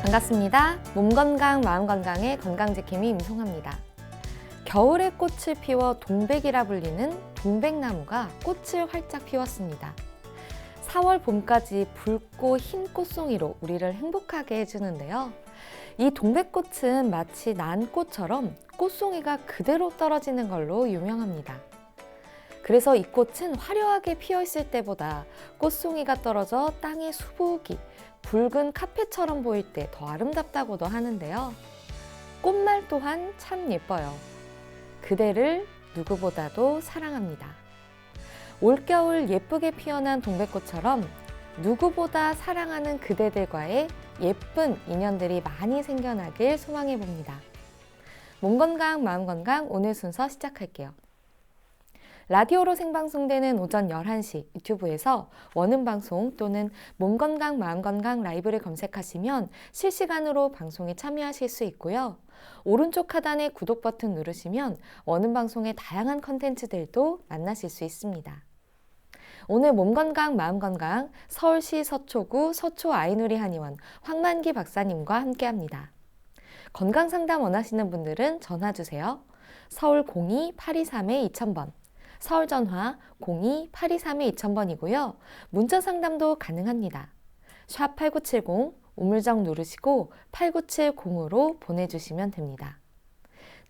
반갑습니다. 몸 건강, 마음 건강의 건강지킴이 임송합니다. 겨울에 꽃을 피워 동백이라 불리는 동백나무가 꽃을 활짝 피웠습니다. 4월 봄까지 붉고 흰 꽃송이로 우리를 행복하게 해주는데요. 이 동백꽃은 마치 난 꽃처럼 꽃송이가 그대로 떨어지는 걸로 유명합니다. 그래서 이 꽃은 화려하게 피어있을 때보다 꽃송이가 떨어져 땅에 수북이 붉은 카펫처럼 보일 때 더 아름답다고도 하는데요. 꽃말 또한 참 예뻐요. 그대를 누구보다도 사랑합니다. 올겨울 예쁘게 피어난 동백꽃처럼 누구보다 사랑하는 그대들과의 예쁜 인연들이 많이 생겨나길 소망해 봅니다. 몸 건강, 마음 건강 오늘 순서 시작할게요. 라디오로 생방송되는 오전 11시 유튜브에서 원음방송 또는 몸건강 마음건강 라이브를 검색하시면 실시간으로 방송에 참여하실 수 있고요. 오른쪽 하단에 구독 버튼 누르시면 원음방송의 다양한 컨텐츠들도 만나실 수 있습니다. 오늘 몸건강 마음건강 서울시 서초구 서초 아이누리 한의원 황만기 박사님과 함께합니다. 건강상담 원하시는 분들은 전화주세요. 서울 02-823-2000번 서울 전화 02-823-2000번이고요. 문자 상담도 가능합니다. 샵 8970 우물정 누르시고 8970으로 보내주시면 됩니다.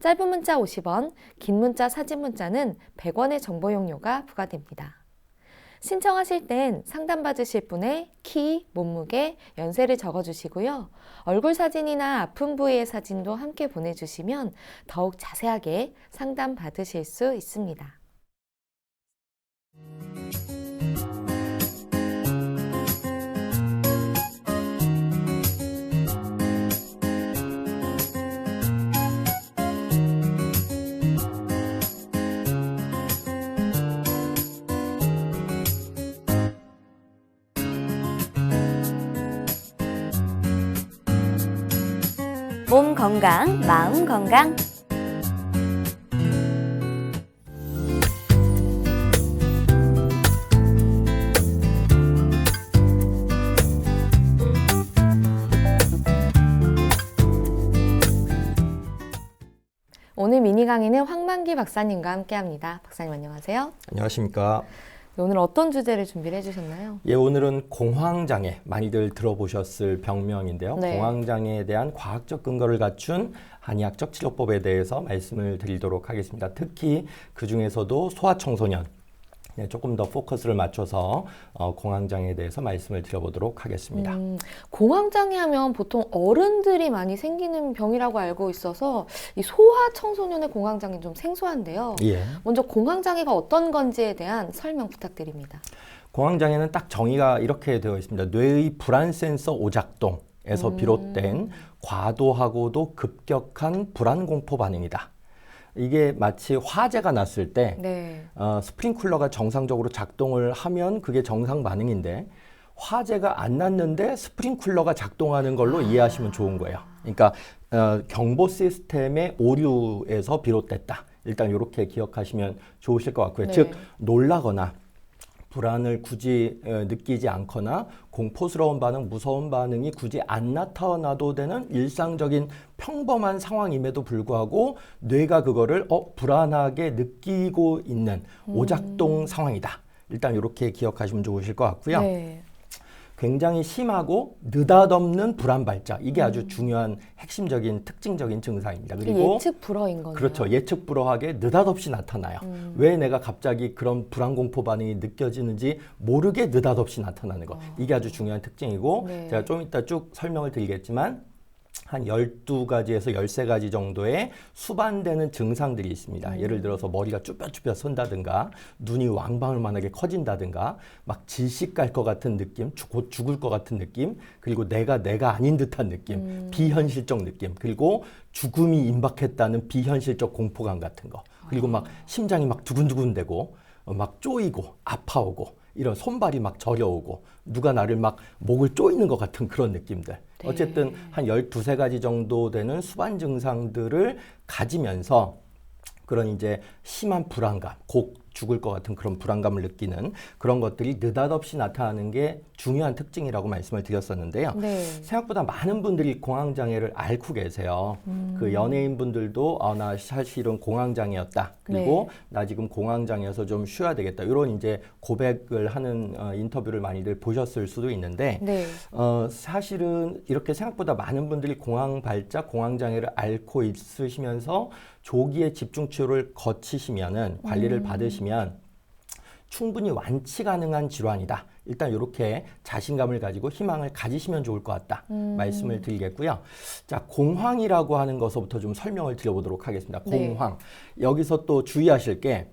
짧은 문자 50원, 긴 문자 사진 문자는 100원의 정보 용료가 부과됩니다. 신청하실 땐 상담받으실 분의 키, 몸무게, 연세를 적어주시고요. 얼굴 사진이나 아픈 부위의 사진도 함께 보내주시면 더욱 자세하게 상담받으실 수 있습니다. 몸 건강, 마음 건강. 오늘 미니 강의는 황만기 박사님과 함께합니다. 박사님 안녕하세요. 안녕하십니까. 오늘 어떤 주제를 준비를 해주셨나요? 예, 오늘은 공황장애, 많이들 들어보셨을 병명인데요. 네. 공황장애에 대한 과학적 근거를 갖춘 한의학적 치료법에 대해서 말씀을 드리도록 하겠습니다. 특히 그 중에서도 소아청소년, 조금 더 포커스를 맞춰서 공황장애에 대해서 말씀을 드려보도록 하겠습니다. 공황장애 하면 보통 어른들이 많이 생기는 병이라고 알고 있어서 이 소아청소년의 공황장애는 좀 생소한데요. 예. 먼저 공황장애가 어떤 건지에 대한 설명 부탁드립니다. 공황장애는 딱 정의가 이렇게 되어 있습니다. 뇌의 불안 센서 오작동에서 비롯된 과도하고도 급격한 불안 공포 반응이다. 이게 마치 화재가 났을 때 네. 스프링클러가 정상적으로 작동을 하면 그게 정상 반응인데 화재가 안 났는데 스프링클러가 작동하는 걸로 이해하시면 좋은 거예요. 그러니까 경보 시스템의 오류에서 비롯됐다. 일단 이렇게 기억하시면 좋으실 것 같고요. 네. 즉 놀라거나 불안을 굳이 느끼지 않거나 공포스러운 반응, 무서운 반응이 굳이 안 나타나도 되는 일상적인 평범한 상황임에도 불구하고 뇌가 그거를 불안하게 느끼고 있는 오작동 상황이다. 일단 이렇게 기억하시면 좋으실 것 같고요. 네. 굉장히 심하고 느닷없는 불안 발작. 이게 아주 중요한 핵심적인 특징적인 증상입니다. 그리고 예측 불허인 거네요. 그렇죠. 예측 불허하게 느닷없이 나타나요. 왜 내가 갑자기 그런 불안 공포 반응이 느껴지는지 모르게 느닷없이 나타나는 것. 이게 아주 중요한 특징이고 네. 제가 좀 이따 쭉 설명을 드리겠지만 한 12가지에서 13가지 정도의 수반되는 증상들이 있습니다. 예를 들어서 머리가 쭈뼛쭈뼛 선다든가 눈이 왕방울만하게 커진다든가 막 질식 갈 것 같은 느낌, 곧 죽을 것 같은 느낌, 그리고 내가 아닌 듯한 느낌, 비현실적 느낌, 그리고 죽음이 임박했다는 비현실적 공포감 같은 거, 그리고 막 심장이 막 두근두근대고 막 쪼이고 아파오고 이런 손발이 막 저려오고 누가 나를 막 목을 조이는 것 같은 그런 느낌들. 네. 어쨌든 한 12가지 정도 되는 수반 증상들을 가지면서 그런 이제 심한 불안감, 죽을 것 같은 그런 불안감을 느끼는 그런 것들이 느닷없이 나타나는 게 중요한 특징이라고 말씀을 드렸었는데요. 네. 생각보다 많은 분들이 공황장애를 앓고 계세요. 그 연예인분들도 나 사실은 공황장애였다. 그리고 나 지금 공황장애여서 좀 쉬어야 되겠다. 이런 이제 고백을 하는 인터뷰를 많이들 보셨을 수도 있는데 네. 사실은 이렇게 생각보다 많은 분들이 공황발작, 공황장애를 앓고 있으시면서 조기에 집중치료를 거치시면은 관리를 받으시면 충분히 완치 가능한 질환이다. 일단 이렇게 자신감을 가지고 희망을 가지시면 좋을 것 같다. 말씀을 드리겠고요. 자, 공황이라고 하는 것부터 좀 설명을 드려보도록 하겠습니다. 공황. 여기서 또 주의하실 게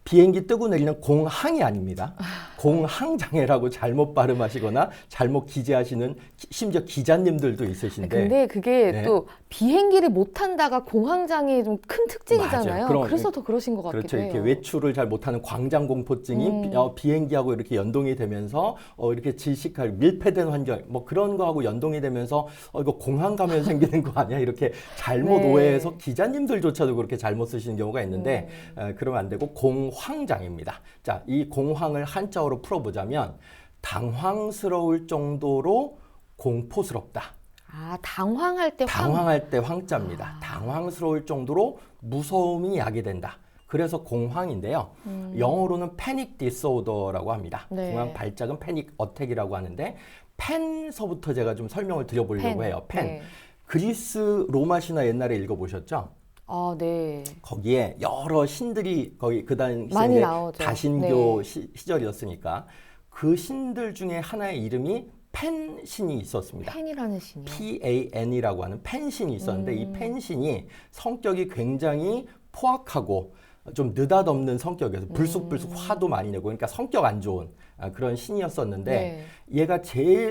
비행기 뜨고 내리는 공항이 아닙니다. 공항장애라고 잘못 발음하시거나 잘못 기재하시는 심지어 기자님들도 있으신데. 근데 그게 네. 또 비행기를 못 탄다가 공황장애의 좀 큰 특징이잖아요. 맞아요. 그래서 더 그러신 것 같기도 그렇죠. 해요. 이렇게 외출을 잘 못하는 광장공포증이 비행기하고 이렇게 연동이 되면서 이렇게 질식할 밀폐된 환경 뭐 그런 거하고 연동이 되면서 이거 공황 감염 생기는 거 아니야? 이렇게 잘못 네. 오해해서 기자님들조차도 그렇게 잘못 쓰시는 경우가 있는데 그러면 안 되고 공황장애입니다. 자, 이 공황을 한자어로 풀어보자면 당황스러울 정도로 공포스럽다. 아, 당황할 때 당황할 때 황자입니다. 당황스러울 정도로 무서움이 야기된다. 그래서 공황인데요. 영어로는 패닉 디스오더라고 합니다. 네. 공황 발작은 패닉 어택이라고 하는데 펜서부터 제가 좀 설명을 드려보려고 해요. 펜. 네. 그리스 로마 신화 옛날에 읽어보셨죠? 아, 네. 거기에 여러 신들이 거기 그 많이 당시에 나오죠. 다신교 네. 시절이었으니까 그 신들 중에 하나의 이름이 펜 신이 있었습니다. 펜이라는 신이요. PAN이라고 하는 펜신이 있었는데 이 펜신이 성격이 굉장히 포악하고 좀 느닷없는 성격이어서 불쑥불쑥 화도 많이 내고 그러니까 성격 안 좋은 그런 신이었었는데 얘가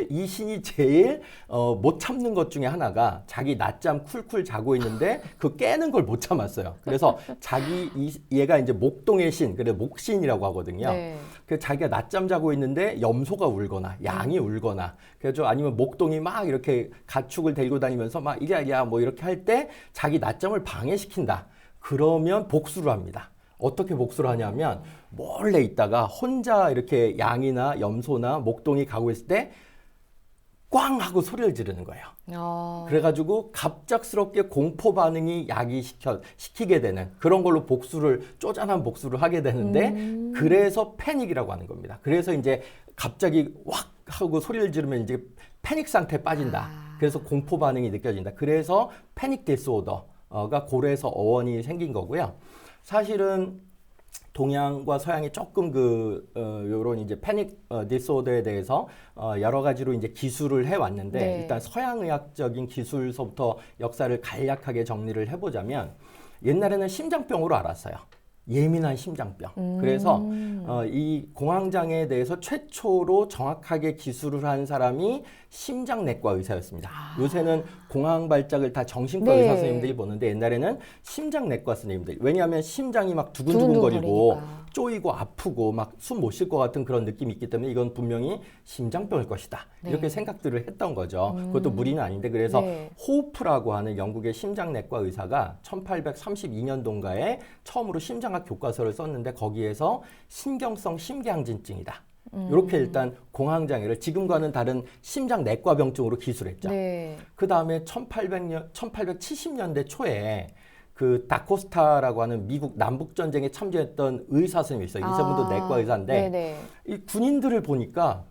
이 신이 제일 못 참는 것 중에 하나가 자기 낮잠 쿨쿨 자고 있는데 그 깨는 걸 못 참았어요. 그래서 얘가 이제 목동의 신, 그래 목신이라고 하거든요. 네. 그 자기가 낮잠 자고 있는데 염소가 울거나 양이 울거나 그래서 아니면 목동이 막 이렇게 가축을 데리고 다니면서 막 이랴이랴 뭐 이렇게 할 때 자기 낮잠을 방해시킨다. 그러면 복수를 합니다. 어떻게 복수를 하냐면 몰래 있다가 혼자 이렇게 양이나 염소나 목동이 가고 있을 때 꽝 하고 소리를 지르는 거예요. 그래가지고 갑작스럽게 공포 반응이 시키게 되는 그런 걸로 쪼잔한 복수를 하게 되는데 그래서 패닉이라고 하는 겁니다. 그래서 이제 갑자기 왁 하고 소리를 지르면 이제 패닉 상태에 빠진다. 그래서 공포 반응이 느껴진다. 그래서 패닉 디스오더가 고래에서 어원이 생긴 거고요. 사실은 동양과 서양이 조금 요런 이제 패닉 디스오더에 대해서 여러 가지로 이제 기술을 해왔는데 네. 일단 서양의학적인 기술서부터 역사를 간략하게 정리를 해보자면 옛날에는 심장병으로 알았어요. 예민한 심장병. 그래서 이 공황장애에 대해서 최초로 정확하게 기술을 한 사람이 심장내과 의사였습니다. 요새는 공황발작을 다 정신과 네. 의사 선생님들이 보는데 옛날에는 심장내과 선생님들. 왜냐하면 심장이 막 두근두근거리고 두근두근거리니까. 쪼이고 아프고 막 숨 못 쉴 것 같은 그런 느낌이 있기 때문에 이건 분명히 심장병일 것이다. 네. 이렇게 생각들을 했던 거죠. 그것도 무리는 아닌데 그래서 네. 호프라고 하는 영국의 심장내과 의사가 1832년도인가에 처음으로 심장학 교과서를 썼는데 거기에서 신경성 심개항진증이다. 이렇게 일단 공황장애를 지금과는 다른 심장내과 병증으로 기술했죠. 네. 그 다음에 1870년대 초에 그 다코스타라고 하는 미국 남북전쟁에 참전했던 의사 선생님이 있어요. 이분도 내과 의사인데 네네. 이 군인들을 보니까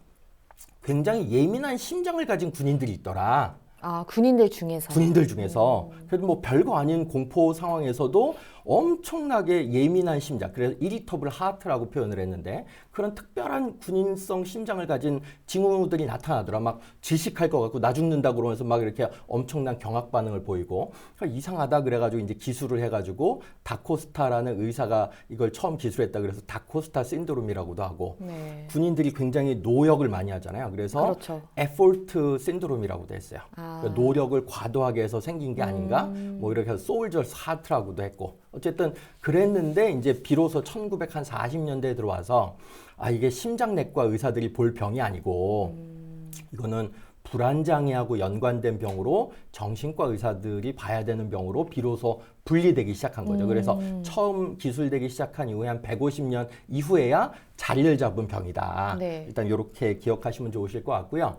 굉장히 예민한 심장을 가진 군인들이 있더라. 아, 군인들 중에서. 군인들 중에서. 그래도 뭐 별거 아닌 공포 상황에서도 엄청나게 예민한 심장, 그래서 이리터블 하트라고 표현을 했는데 그런 특별한 군인성 심장을 가진 징후들이 나타나더라. 막 질식할 것 같고 나 죽는다 그러면서 막 이렇게 엄청난 경악 반응을 보이고 그러니까 이상하다 그래가지고 이제 기술을 해가지고 다코스타라는 의사가 이걸 처음 기술했다 그래서 다코스타 신드롬이라고도 하고 네. 군인들이 굉장히 노역을 많이 하잖아요. 그래서 그렇죠. 에포트 신드롬이라고도 했어요. 아. 그러니까 노력을 과도하게 해서 생긴 게 아닌가? 뭐 이렇게 해서 소울저스 하트라고도 했고 어쨌든 그랬는데 이제 비로소 1940년대에 들어와서 이게 심장내과 의사들이 볼 병이 아니고 이거는 불안장애하고 연관된 병으로 정신과 의사들이 봐야 되는 병으로 비로소 분리되기 시작한 거죠. 그래서 처음 기술되기 시작한 이후에 한 150년 이후에야 자리를 잡은 병이다. 네. 일단 이렇게 기억하시면 좋으실 것 같고요.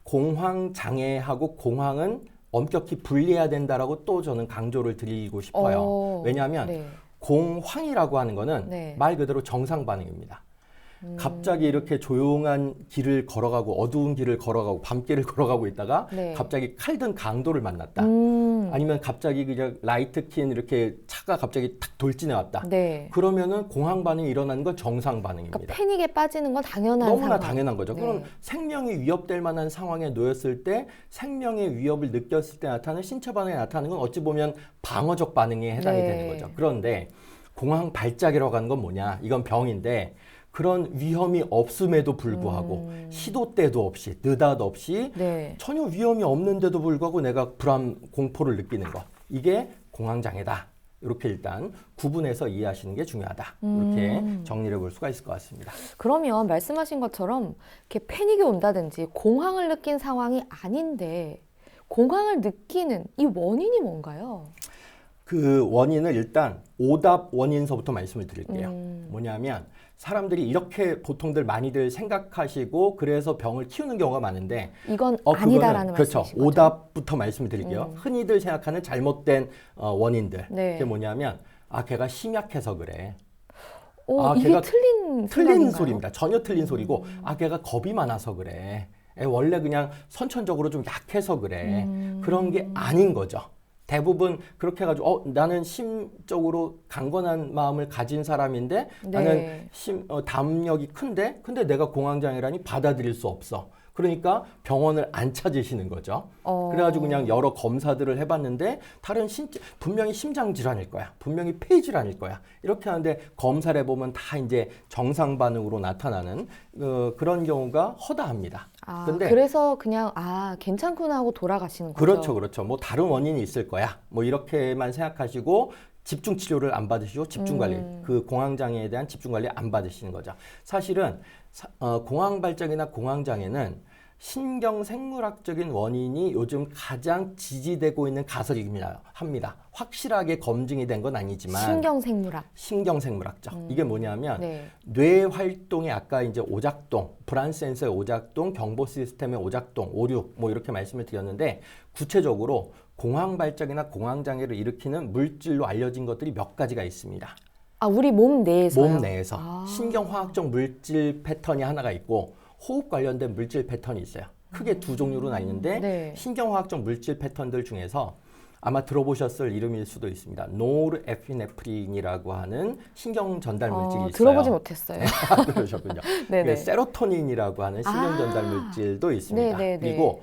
공황장애하고 공황은 엄격히 분리해야 된다라고 또 저는 강조를 드리고 싶어요. 왜냐하면 네. 공황이라고 하는 거는 네. 말 그대로 정상 반응입니다. 갑자기 이렇게 조용한 길을 걸어가고 어두운 길을 걸어가고 밤길을 걸어가고 있다가 네. 갑자기 칼든 강도를 만났다. 아니면 갑자기 그냥 라이트 킨 이렇게 차가 갑자기 탁 돌진해 왔다. 네. 그러면은 공황 반응이 일어나는 건 정상 반응입니다. 그러니까 패닉에 빠지는 건 당연한 너무나 상황. 당연한 거죠. 네. 그럼 생명이 위협될 만한 상황에 놓였을 때 생명의 위협을 느꼈을 때 나타나는 신체 반응이 나타나는 건 어찌 보면 방어적 반응에 해당이 네. 되는 거죠. 그런데 공황 발작이라고 하는 건 뭐냐? 이건 병인데 그런 위험이 없음에도 불구하고 시도 때도 없이 느닷없이 네. 전혀 위험이 없는데도 불구하고 내가 불안 공포를 느끼는 것. 이게 공황장애다. 이렇게 일단 구분해서 이해하시는 게 중요하다. 이렇게 정리를 해볼 수가 있을 것 같습니다. 그러면 말씀하신 것처럼 이렇게 패닉이 온다든지 공황을 느낀 상황이 아닌데 공황을 느끼는 이 원인이 뭔가요? 그 원인을 일단 오답 원인서부터 말씀을 드릴게요. 뭐냐면 사람들이 이렇게 보통들 많이들 생각하시고 그래서 병을 키우는 경우가 많은데 이건 그거는 아니다라는 그렇죠. 말씀이신 거죠? 오답부터 말씀을 드릴게요. 흔히들 생각하는 잘못된 원인들. 네. 그게 뭐냐면 걔가 심약해서 그래. 이게 걔가 틀린 틀린 생각인가요? 소리입니다. 전혀 틀린 소리고 걔가 겁이 많아서 그래. 원래 그냥 선천적으로 좀 약해서 그래. 그런 게 아닌 거죠. 대부분 그렇게 해가지고 나는 심적으로 강건한 마음을 가진 사람인데 네. 나는 담력이 큰데 근데 내가 공황장애라니 받아들일 수 없어. 그러니까 병원을 안 찾으시는 거죠. 그래가지고 그냥 여러 검사들을 해봤는데 분명히 심장 질환일 거야. 분명히 폐 질환일 거야. 이렇게 하는데 검사를 해보면 다 이제 정상 반응으로 나타나는 그런 경우가 허다합니다. 근데 그래서 그냥 괜찮구나 하고 돌아가시는 거죠? 그렇죠. 뭐 다른 원인이 있을 거야. 뭐 이렇게만 생각하시고 집중 치료를 안 받으시고 집중 관리, 그 공황 장애에 대한 집중 관리 안 받으시는 거죠. 사실은 공황 발작이나 공황 장애는 신경 생물학적인 원인이 요즘 가장 지지되고 있는 가설이긴 합니다. 확실하게 검증이 된 건 아니지만 신경생물학적. 이게 뭐냐면 네. 뇌 활동의 아까 이제 오작동, 불안 센서의 오작동, 경보 시스템의 오작동, 오류 뭐 이렇게 말씀을 드렸는데 구체적으로 공황 발작이나 공황 장애를 일으키는 물질로 알려진 것들이 몇 가지가 있습니다. 우리 몸 내에서요? 몸 내에서 신경화학적 물질 패턴이 하나가 있고 호흡 관련된 물질 패턴이 있어요. 크게 두 종류로 나뉘는데 네. 신경화학적 물질 패턴들 중에서 아마 들어보셨을 이름일 수도 있습니다. 노르에피네프린이라고 하는 신경 전달 물질이 있어요. 들어보지 못했어요. 그러셨군요. 네네. 세로토닌이라고 하는 신경 전달 물질도 있습니다. 네네네. 그리고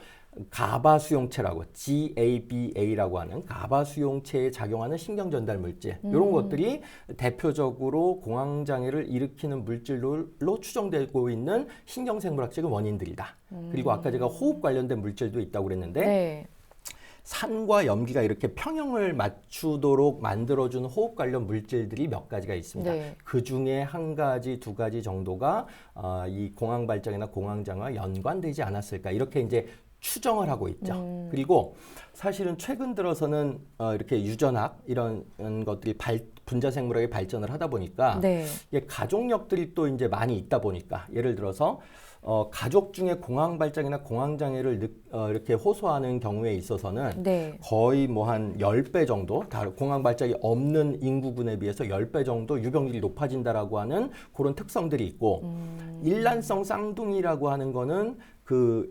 가바 수용체라고 GABA라고 하는 가바 수용체에 작용하는 신경 전달 물질 이런 것들이 대표적으로 공황 장애를 일으키는 물질로 추정되고 있는 신경생물학적인 원인들이다. 그리고 아까 제가 호흡 관련된 물질도 있다고 그랬는데 네. 산과 염기가 이렇게 평형을 맞추도록 만들어주는 호흡 관련 물질들이 몇 가지가 있습니다. 네. 그 중에 한 가지, 두 가지 정도가 이 공황 발작이나 공황 장애와 연관되지 않았을까 이렇게 이제 추정을 하고 있죠. 그리고 사실은 최근 들어서는 이렇게 유전학 이런 것들이 분자 생물학의 발전을 하다 보니까 네. 이게 가족력들이 또 이제 많이 있다 보니까 예를 들어서 가족 중에 공황 발작이나 공황 장애를 이렇게 호소하는 경우에 있어서는 네. 거의 뭐 한 10배 정도 공황 발작이 없는 인구군에 비해서 10배 정도 유병률이 높아진다라고 하는 그런 특성들이 있고 일란성 쌍둥이라고 하는 거는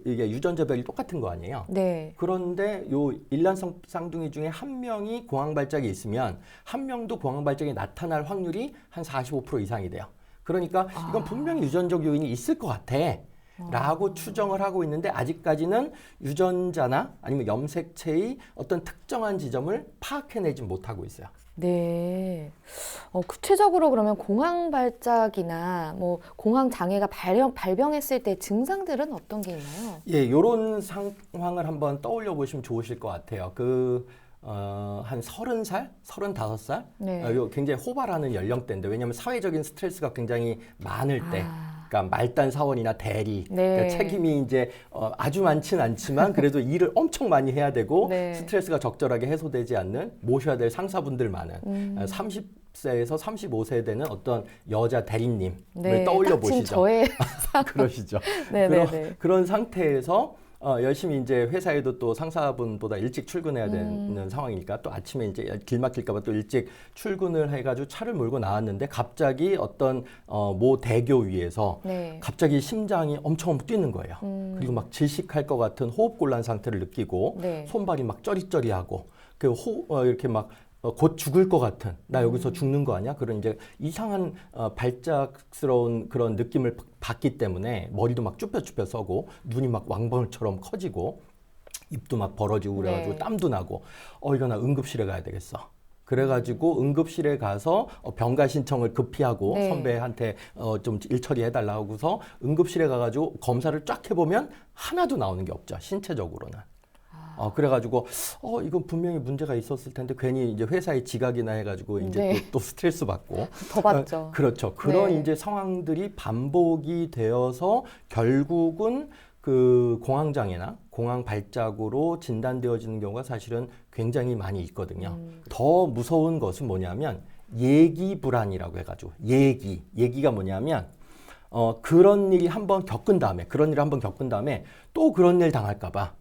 이게 유전자별이 똑같은 거 아니에요? 네. 그런데 요 일란성 쌍둥이 중에 한 명이 공황 발작이 있으면 한 명도 공황 발작이 나타날 확률이 한 45% 이상이 돼요. 그러니까 이건 분명히 유전적 요인이 있을 것 같아. 라고 추정을 하고 있는데 아직까지는 유전자나 아니면 염색체의 어떤 특정한 지점을 파악해내지 못하고 있어요. 네. 구체적으로 그러면 공황 발작이나 뭐 공황 장애가 발병했을 때 증상들은 어떤 게 있나요? 예, 요런 상황을 한번 떠올려 보시면 좋으실 것 같아요. 한 30살, 35살? 네. 굉장히 호발하는 연령대인데 왜냐하면 사회적인 스트레스가 굉장히 많을 때 그러니까 말단 사원이나 대리, 네. 그러니까 책임이 이제 아주 많지는 않지만 그래도 일을 엄청 많이 해야 되고 네. 스트레스가 적절하게 해소되지 않는 모셔야 될 상사분들 많은 30세에서 35세 되는 어떤 여자 대리님을 네, 떠올려 딱 지금 보시죠. 저의 그러시죠. 네네네. 그런 상태에서 열심히 이제 회사에도 또 상사분보다 일찍 출근해야 되는 상황이니까 또 아침에 이제 길 막힐까봐 또 일찍 출근을 해가지고 차를 몰고 나왔는데 갑자기 어떤 모 대교 위에서 네. 갑자기 심장이 엄청 뛰는 거예요. 그리고 막 질식할 것 같은 호흡곤란 상태를 느끼고 네. 손발이 막 쩌리쩌리하고 그 이렇게 막 곧 죽을 것 같은 나 여기서 죽는 거 아니야? 그런 이제 이상한 발작스러운 그런 느낌을 받기 때문에 머리도 막 쭈뼛쭈뼛 서고 눈이 막 왕방울처럼 커지고 입도 막 벌어지고 그래가지고 네. 땀도 나고 이거 나 응급실에 가야 되겠어. 그래가지고 응급실에 가서 병가 신청을 급히 하고 네. 선배한테 좀 일 처리해달라 하고서 응급실에 가가지고 검사를 쫙 해보면 하나도 나오는 게 없죠. 신체적으로는. 그래가지고 이건 분명히 문제가 있었을 텐데 괜히 이제 회사에 지각이나 해가지고 이제 네. 또 스트레스 받고 더 받죠. 그렇죠. 그런 네. 이제 상황들이 반복이 되어서 결국은 그 공황장애나 공황 발작으로 진단되어지는 경우가 사실은 굉장히 많이 있거든요. 더 무서운 것은 뭐냐면 예기 불안이라고 해가지고 얘기가 뭐냐면 그런 일이 한번 겪은 다음에 또 그런 일 당할까봐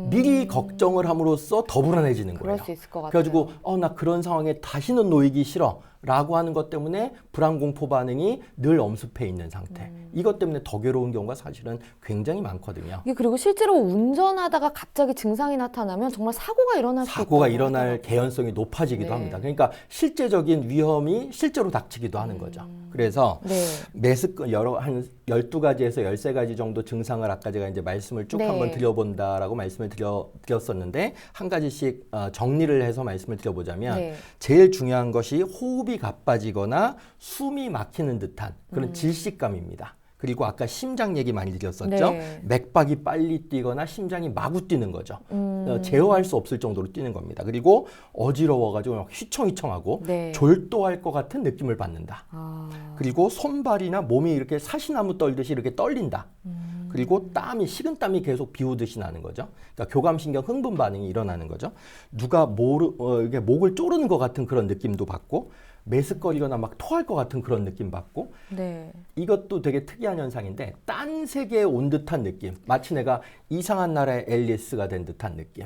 미리 걱정을 함으로써 더 불안해지는 거예요. 그럴 수 있을 것 같아요. 그래가지고 나 그런 상황에 다시는 놓이기 싫어라고 하는 것 때문에 불안 공포 반응이 늘 엄습해 있는 상태. 이것 때문에 더 괴로운 경우가 사실은 굉장히 많거든요. 이게 그리고 실제로 운전하다가 갑자기 증상이 나타나면 정말 사고가 일어날 수 사고가 있다고 일어날 하더라고요. 개연성이 높아지기도 네. 합니다. 그러니까 실제적인 위험이 실제로 닥치기도 하는 거죠. 그래서 네. 한 12가지에서 13가지 정도 증상을 아까 제가 이제 말씀을 쭉 네. 한번 드려본다라고 말씀을 드렸었는데 한 가지씩 정리를 해서 말씀을 드려보자면 네. 제일 중요한 것이 호흡이 가빠지거나 숨이 막히는 듯한 그런 질식감입니다. 그리고 아까 심장 얘기 많이 드렸었죠. 네. 맥박이 빨리 뛰거나 심장이 마구 뛰는 거죠. 제어할 수 없을 정도로 뛰는 겁니다. 그리고 어지러워가지고 막 휘청휘청하고 네. 졸도할 것 같은 느낌을 받는다. 아, 그리고 손발이나 몸이 이렇게 사시나무 떨듯이 이렇게 떨린다. 그리고 식은땀이 계속 비오듯이 나는 거죠. 그러니까 교감신경 흥분 반응이 일어나는 거죠. 누가 이게 목을 조르는 것 같은 그런 느낌도 받고 메스꺼리거나 막 토할 것 같은 그런 느낌 받고 네. 이것도 되게 특이한 현상인데 딴 세계에 온 듯한 느낌. 마치 내가 이상한 나라의 앨리스가 된 듯한 느낌.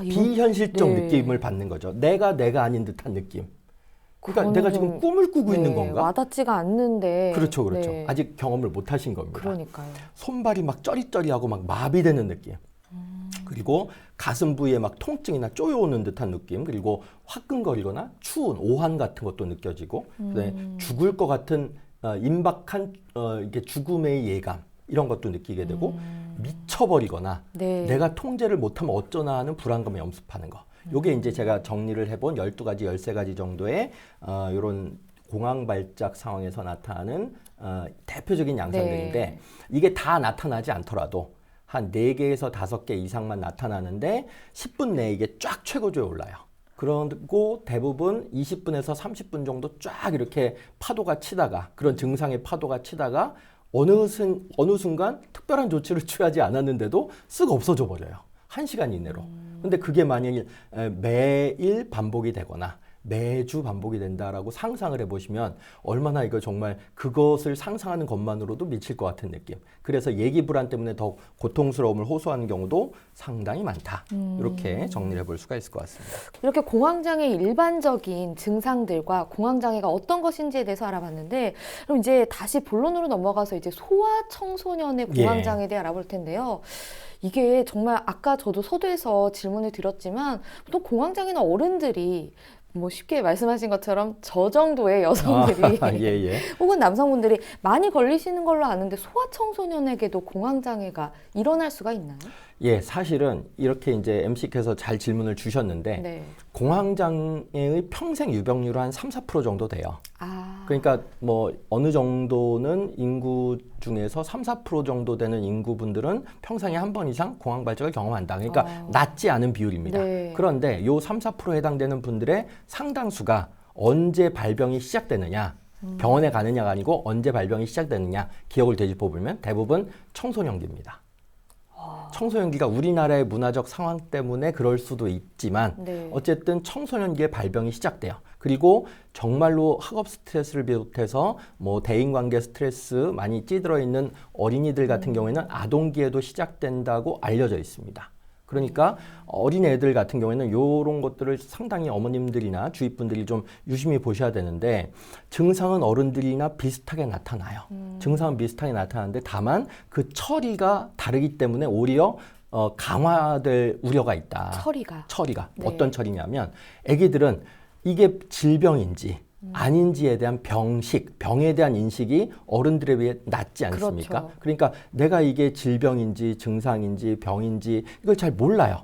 비현실적 네. 느낌을 받는 거죠. 내가 아닌 듯한 느낌. 그러니까 그거는 내가 지금 꿈을 꾸고 있는 건가? 와닿지가 않는데. 그렇죠. 네. 아직 경험을 못 하신 겁니다. 그러니까요. 손발이 막 쩌리쩌리하고 막 마비되는 느낌. 그리고 가슴 부위에 막 통증이나 쪼여오는 듯한 느낌. 그리고 화끈거리거나 추운 오한 같은 것도 느껴지고, 그다음에 죽을 것 같은 임박한 이렇게 죽음의 예감 이런 것도 느끼게 되고, 미쳐버리거나 네. 내가 통제를 못하면 어쩌나 하는 불안감에 엄습하는 거. 요게 이제 제가 정리를 해본 12가지, 13가지 정도의 이런 공황 발작 상황에서 나타나는 대표적인 양상들인데 네. 이게 다 나타나지 않더라도 한 4개에서 5개 이상만 나타나는데 10분 내에 이게 쫙 최고조에 올라요. 그리고 대부분 20분에서 30분 정도 쫙 이렇게 파도가 치다가 그런 증상의 파도가 치다가 어느 순간 특별한 조치를 취하지 않았는데도 쓱 없어져 버려요. 1시간 이내로. 근데 그게 만약에 매일 반복이 되거나 매주 반복이 된다라고 상상을 해보시면 얼마나 이거 정말 그것을 상상하는 것만으로도 미칠 것 같은 느낌. 그래서 예기 불안 때문에 더 고통스러움을 호소하는 경우도 상당히 많다. 이렇게 정리를 해볼 수가 있을 것 같습니다. 이렇게 공황장애 일반적인 증상들과 공황장애가 어떤 것인지에 대해서 알아봤는데, 그럼 이제 다시 본론으로 넘어가서 이제 소아청소년의 공황장애에 대해 알아볼 텐데요. 이게 정말 아까 저도 서두에서 질문을 드렸지만 보통 공황장애는 어른들이 뭐 쉽게 말씀하신 것처럼 저 정도의 여성들이 예. 혹은 남성분들이 많이 걸리시는 걸로 아는데 소아청소년에게도 공황장애가 일어날 수가 있나요? 예, 사실은 이렇게 이제 MC께서 잘 질문을 주셨는데 네. 공황장애의 평생 유병률은 한 3-4% 정도 돼요. 아, 그러니까 뭐 어느 정도는 인구 중에서 3-4% 정도 되는 인구분들은 평생에 한 번 이상 공황 발작을 경험한다. 그러니까 낮지 않은 비율입니다. 네. 그런데 요 3-4%에 해당되는 분들의 상당수가 언제 발병이 시작되느냐? 병원에 가느냐가 아니고 언제 발병이 시작되느냐 기억을 되짚어 보면 대부분 청소년기입니다. 청소년기가 우리나라의 문화적 상황 때문에 그럴 수도 있지만 네. 어쨌든 청소년기에 발병이 시작돼요. 그리고 정말로 학업 스트레스를 비롯해서 뭐 대인관계 스트레스 많이 찌들어 있는 어린이들 같은 경우에는 아동기에도 시작된다고 알려져 있습니다. 그러니까 어린 애들 같은 경우에는 이런 것들을 상당히 어머님들이나 주위 분들이 좀 유심히 보셔야 되는데 증상은 어른들이나 비슷하게 나타나요. 증상은 비슷하게 나타나는데 다만 그 처리가 다르기 때문에 오히려 강화될 우려가 있다. 처리가 네. 어떤 처리냐면 아기들은 이게 질병인지 아닌지에 대한 병에 대한 인식이 어른들에 비해 낮지 않습니까? 그렇죠. 그러니까 내가 이게 질병인지 증상인지 병인지 이걸 잘 몰라요.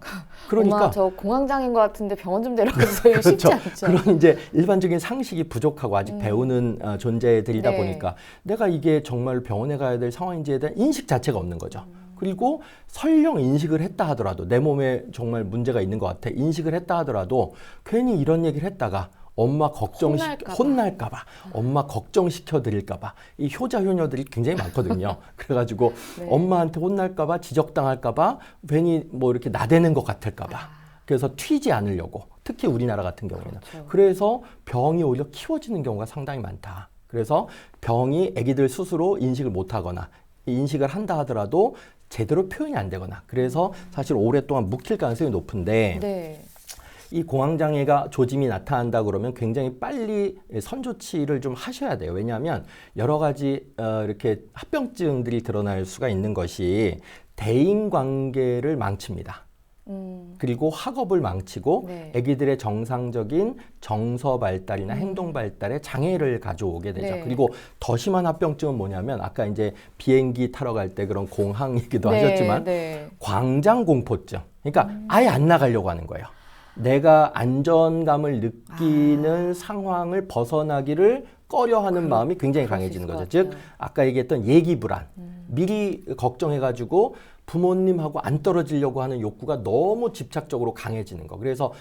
그러니까 엄마 저 공황장애인 것 같은데 병원 좀 데려가세요. 쉽지 그렇죠. 않죠. 그런 이제 일반적인 상식이 부족하고 아직 배우는 존재들이다 네. 보니까 내가 이게 정말 병원에 가야 될 상황인지에 대한 인식 자체가 없는 거죠. 그리고 설령 인식을 했다 하더라도 내 몸에 정말 문제가 있는 것 같아 인식을 했다 하더라도 괜히 이런 얘기를 했다가 엄마 혼날까봐 엄마 걱정시켜 드릴까봐 이 효자 효녀들이 굉장히 많거든요. 그래가지고 네. 엄마한테 혼날까봐 지적당할까봐 괜히 뭐 이렇게 나대는 것 같을까봐 그래서 튀지 않으려고 특히 우리나라 같은 경우에는 그렇죠. 그래서 병이 오히려 키워지는 경우가 상당히 많다. 그래서 병이 아기들 스스로 인식을 못하거나 인식을 한다 하더라도 제대로 표현이 안 되거나 그래서 사실 오랫동안 묵힐 가능성이 높은데 네. 이 공황장애가 조짐이 나타난다 그러면 굉장히 빨리 선조치를 좀 하셔야 돼요. 왜냐하면 여러 가지 이렇게 합병증들이 드러날 수가 있는 것이 대인관계를 망칩니다. 그리고 학업을 망치고 네. 아기들의 정상적인 정서 발달이나 행동 발달에 장애를 가져오게 되죠. 네. 그리고 더 심한 합병증은 뭐냐면 아까 이제 비행기 타러 갈 때 그런 공항 얘기도 네, 하셨지만 네. 광장공포증. 그러니까 아예 안 나가려고 하는 거예요. 내가 안전감을 느끼는 상황을 벗어나기를 꺼려하는 마음이 굉장히 그럴 수 강해지는 있을 거죠. 것 즉 같아요. 아까 얘기했던 예기 불안. 미리 걱정해가지고 부모님하고 안 떨어지려고 하는 욕구가 너무 집착적으로 강해지는 거. 그래서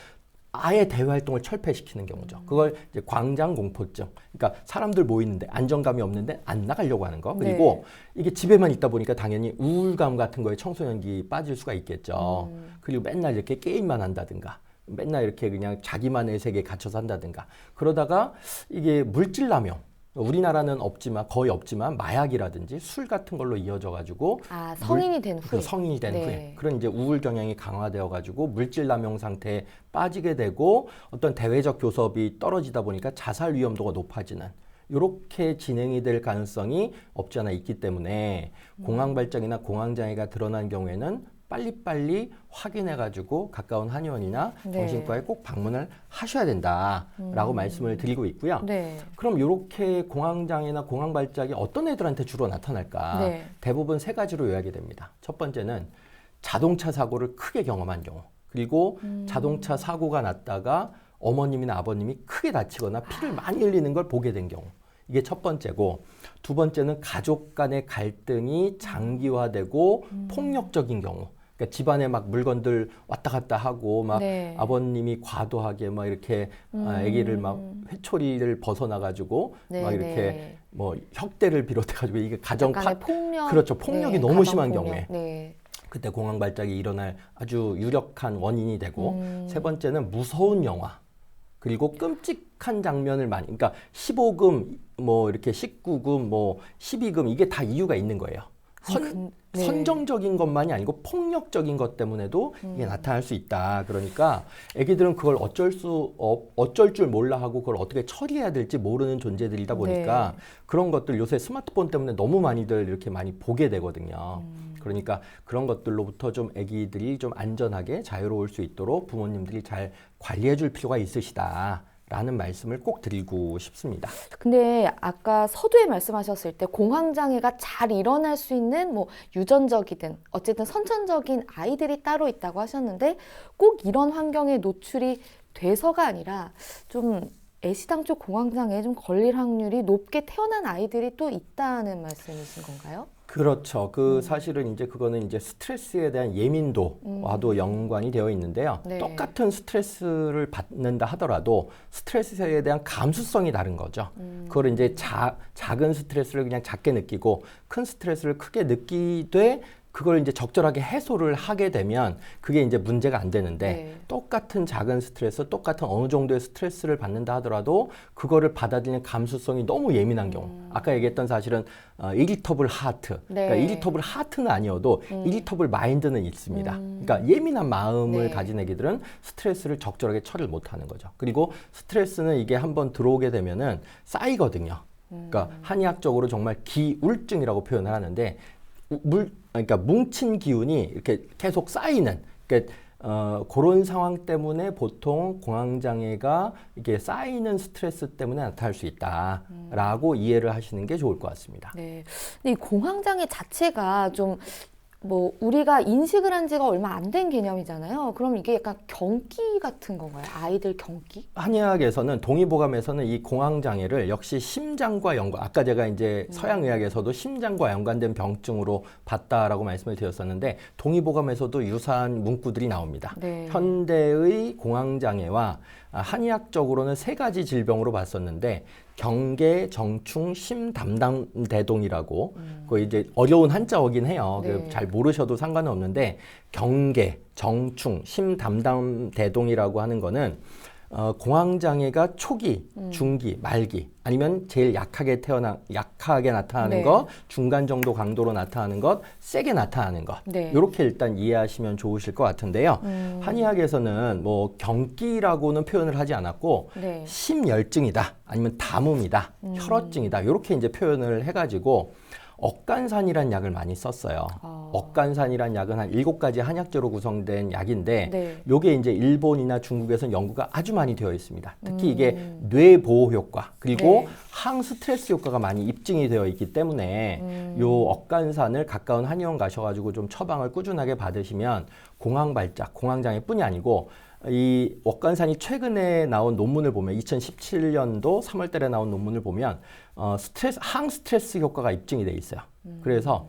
아예 대외 활동을 철폐시키는 경우죠. 그걸 이제 광장 공포증. 그러니까 사람들 모이는데 안정감이 없는데 안 나가려고 하는 거. 그리고 이게 집에만 있다 보니까 당연히 우울감 같은 거에 청소년기 빠질 수가 있겠죠. 그리고 맨날 이렇게 게임만 한다든가. 맨날 이렇게 그냥 자기만의 세계에 갇혀서 한다든가. 그러다가 이게 물질남용. 우리나라는 없지만 거의 없지만 마약이라든지 술 같은 걸로 이어져 가지고 성인이 된 후에 성인이 된 네. 후에 그런 이제 우울 경향이 강화되어 가지고 물질 남용 상태에 빠지게 되고 어떤 대외적 교섭이 떨어지다 보니까 자살 위험도가 높아지는 이렇게 진행이 될 가능성이 없지 않아 있기 때문에 공황 발작이나 공황 장애가 드러난 경우에는 빨리빨리 확인해가지고 가까운 한의원이나 네. 정신과에 꼭 방문을 하셔야 된다라고 말씀을 드리고 있고요. 네. 그럼 이렇게 공황장애나 공황발작이 어떤 애들한테 주로 나타날까? 네. 대부분 세 가지로 요약이 됩니다. 첫 번째는 자동차 사고를 크게 경험한 경우. 그리고 자동차 사고가 났다가 어머님이나 아버님이 크게 다치거나 피를 많이 흘리는 걸 보게 된 경우. 이게 첫 번째고 두 번째는 가족 간의 갈등이 장기화되고 폭력적인 경우. 그러니까 집안에 막 물건들 왔다 갔다 하고 막 네. 아버님이 과도하게 막 이렇게 아기를 막 회초리를 벗어나가지고 네, 막 이렇게 네. 뭐 혁대를 비롯해가지고 이게 가정 약간의 폭력. 그렇죠. 폭력이 너무 가정 심한 폭력. 경우에 네. 그때 공황 발작이 일어날 아주 유력한 원인이 되고 세 번째는 무서운 영화 그리고 끔찍한 장면을 많이 그러니까 15금 뭐 이렇게 19금 뭐 12금 이게 다 이유가 있는 거예요. 네. 선정적인 것만이 아니고 폭력적인 것 때문에도 이게 나타날 수 있다. 그러니까 애기들은 그걸 어쩔 줄 몰라 하고 그걸 어떻게 처리해야 될지 모르는 존재들이다 보니까 네. 그런 것들 요새 스마트폰 때문에 너무 많이들 이렇게 많이 보게 되거든요. 그러니까 그런 것들로부터 좀 애기들이 좀 안전하게 자유로울 수 있도록 부모님들이 잘 관리해 줄 필요가 있으시다. 라는 말씀을 꼭 드리고 싶습니다. 근데 아까 서두에 말씀하셨을 때 공황장애가 잘 일어날 수 있는 뭐 유전적이든 어쨌든 선천적인 아이들이 따로 있다고 하셨는데 꼭 이런 환경에 노출이 돼서가 아니라 좀 애시당초 공황장애에 좀 걸릴 확률이 높게 태어난 아이들이 또 있다는 말씀이신 건가요? 그렇죠. 사실은 이제 그거는 이제 스트레스에 대한 예민도와도 연관이 되어 있는데요. 네. 똑같은 스트레스를 받는다 하더라도 스트레스에 대한 감수성이 다른 거죠. 그걸 이제 작은 스트레스를 그냥 작게 느끼고 큰 스트레스를 크게 느끼되 그걸 이제 적절하게 해소를 하게 되면 그게 이제 문제가 안 되는데 네. 똑같은 작은 스트레스, 똑같은 어느 정도의 스트레스를 받는다 하더라도 그거를 받아들이는 감수성이 너무 예민한 경우. 아까 얘기했던 사실은 이리터블 하트. 네. 그러니까 이리터블 하트는 아니어도 이리터블 마인드는 있습니다. 그러니까 예민한 마음을 네. 가진 애기들은 스트레스를 적절하게 처리를 못 하는 거죠. 그리고 스트레스는 이게 한번 들어오게 되면은 쌓이거든요. 그러니까 한의학적으로 정말 기울증이라고 표현을 하는데 그러니까 뭉친 기운이 이렇게 계속 쌓이는, 그러니까 그런 상황 때문에 보통 공황장애가 이게 쌓이는 스트레스 때문에 나타날 수 있다라고 이해를 하시는 게 좋을 것 같습니다. 네. 근데 이 공황장애 자체가 좀 뭐 우리가 인식을 한 지가 얼마 안 된 개념이잖아요. 그럼 이게 약간 경기 같은 건가요? 아이들 경기? 한의학에서는 동의보감에서는 이 공황장애를 역시 심장과 연관, 아까 제가 이제 서양의학에서도 심장과 연관된 병증으로 봤다라고 말씀을 드렸었는데 동의보감에서도 유사한 문구들이 나옵니다. 네. 현대의 공황장애와 한의학적으로는 세 가지 질병으로 봤었는데 경계, 정충, 심담당대동이라고 그 이제 어려운 한자어긴 해요. 네. 잘 모르셔도 상관은 없는데 경계, 정충, 심담당대동이라고 하는 거는 공황장애가 초기, 중기, 말기 아니면 제일 약하게 나타나는 네. 것, 중간 정도 강도로 나타나는 것, 세게 나타나는 것. 네. 이렇게 일단 이해하시면 좋으실 것 같은데요. 한의학에서는 뭐 경기라고는 표현을 하지 않았고 네. 심열증이다, 아니면 담음이다, 혈어증이다 이렇게 이제 표현을 해가지고 억간산이라는 약을 많이 썼어요. 억간산이라는 약은 한 7가지 한약재로 구성된 약인데 네. 요게 이제 일본이나 중국에서는 연구가 아주 많이 되어 있습니다. 특히 이게 뇌 보호 효과 그리고 네. 항스트레스 효과가 많이 입증이 되어 있기 때문에 요 억간산을 가까운 한의원 가셔가지고 좀 처방을 꾸준하게 받으시면 공황발작, 공황장애뿐이 아니고 이 억간산이 최근에 나온 논문을 보면 2017년도 3월달에 나온 논문을 보면 항스트레스 효과가 입증이 돼 있어요. 그래서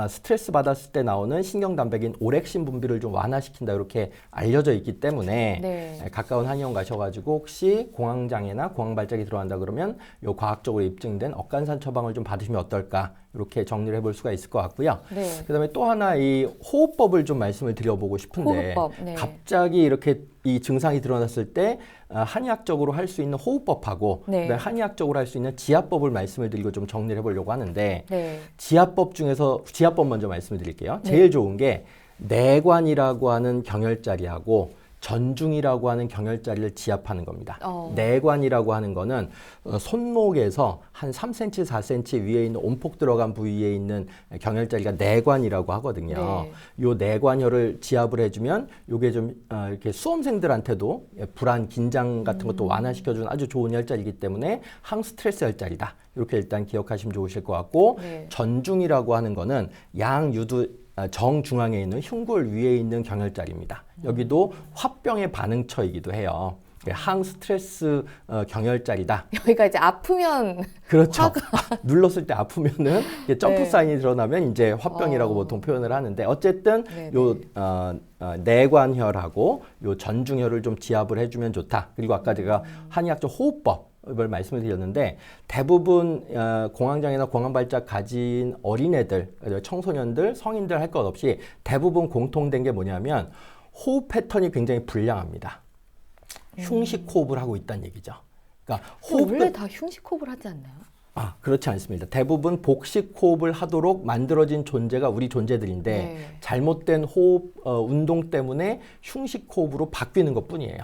스트레스 받았을 때 나오는 신경단백인 오렉신 분비를 좀 완화시킨다 이렇게 알려져 있기 때문에 네. 가까운 한의원 가셔가지고 혹시 공황장애나 공황발작이 들어간다 그러면 요 과학적으로 입증된 억간산 처방을 좀 받으시면 어떨까 이렇게 정리를 해볼 수가 있을 것 같고요. 네. 그다음에 또 하나 이 호흡법을 좀 말씀을 드려보고 싶은데 호흡법, 네. 갑자기 이렇게 이 증상이 드러났을 때 한의학적으로 할 수 있는 호흡법하고 네. 그다음에 한의학적으로 할 수 있는 지압법을 말씀을 드리고 좀 정리를 해보려고 하는데 네. 지압법 중에서 지압법 먼저 말씀을 드릴게요. 제일 좋은 게 내관이라고 하는 경혈자리하고 전중이라고 하는 경혈자리를 지압하는 겁니다. 내관이라고 하는 거는 손목에서 한 3cm, 4cm 위에 있는 온폭 들어간 부위에 있는 경혈자리가 내관이라고 하거든요. 네. 요 내관혈을 지압을 해주면 요게 좀 이렇게 수험생들한테도 불안, 긴장 같은 것도 완화시켜주는 아주 좋은 혈자리이기 때문에 항스트레스 혈자리다. 이렇게 일단 기억하시면 좋으실 것 같고 네. 전중이라고 하는 거는 양유두 정중앙에 있는 흉골 위에 있는 경혈자리입니다. 여기도 화병의 반응처이기도 해요. 항스트레스 경혈자리다. 여기가 이제 아프면 그렇죠. 눌렀을 때 아프면은 이게 점프 네. 사인이 드러나면 이제 화병이라고 보통 표현을 하는데 어쨌든 네네. 요 내관혈하고 요 전중혈을 좀 지압을 해주면 좋다. 그리고 아까 제가 한의학적 호흡법을 말씀을 드렸는데 대부분 공황장애나 공황발작 가진 어린애들, 청소년들, 성인들 할 것 없이 대부분 공통된 게 뭐냐면 호흡 패턴이 굉장히 불량합니다. 흉식 호흡을 하고 있다는 얘기죠. 그러니까 원래 다 흉식 호흡을 하지 않나요? 그렇지 않습니다. 대부분 복식 호흡을 하도록 만들어진 존재가 우리 존재들인데 네. 잘못된 호흡 운동 때문에 흉식 호흡으로 바뀌는 것뿐이에요.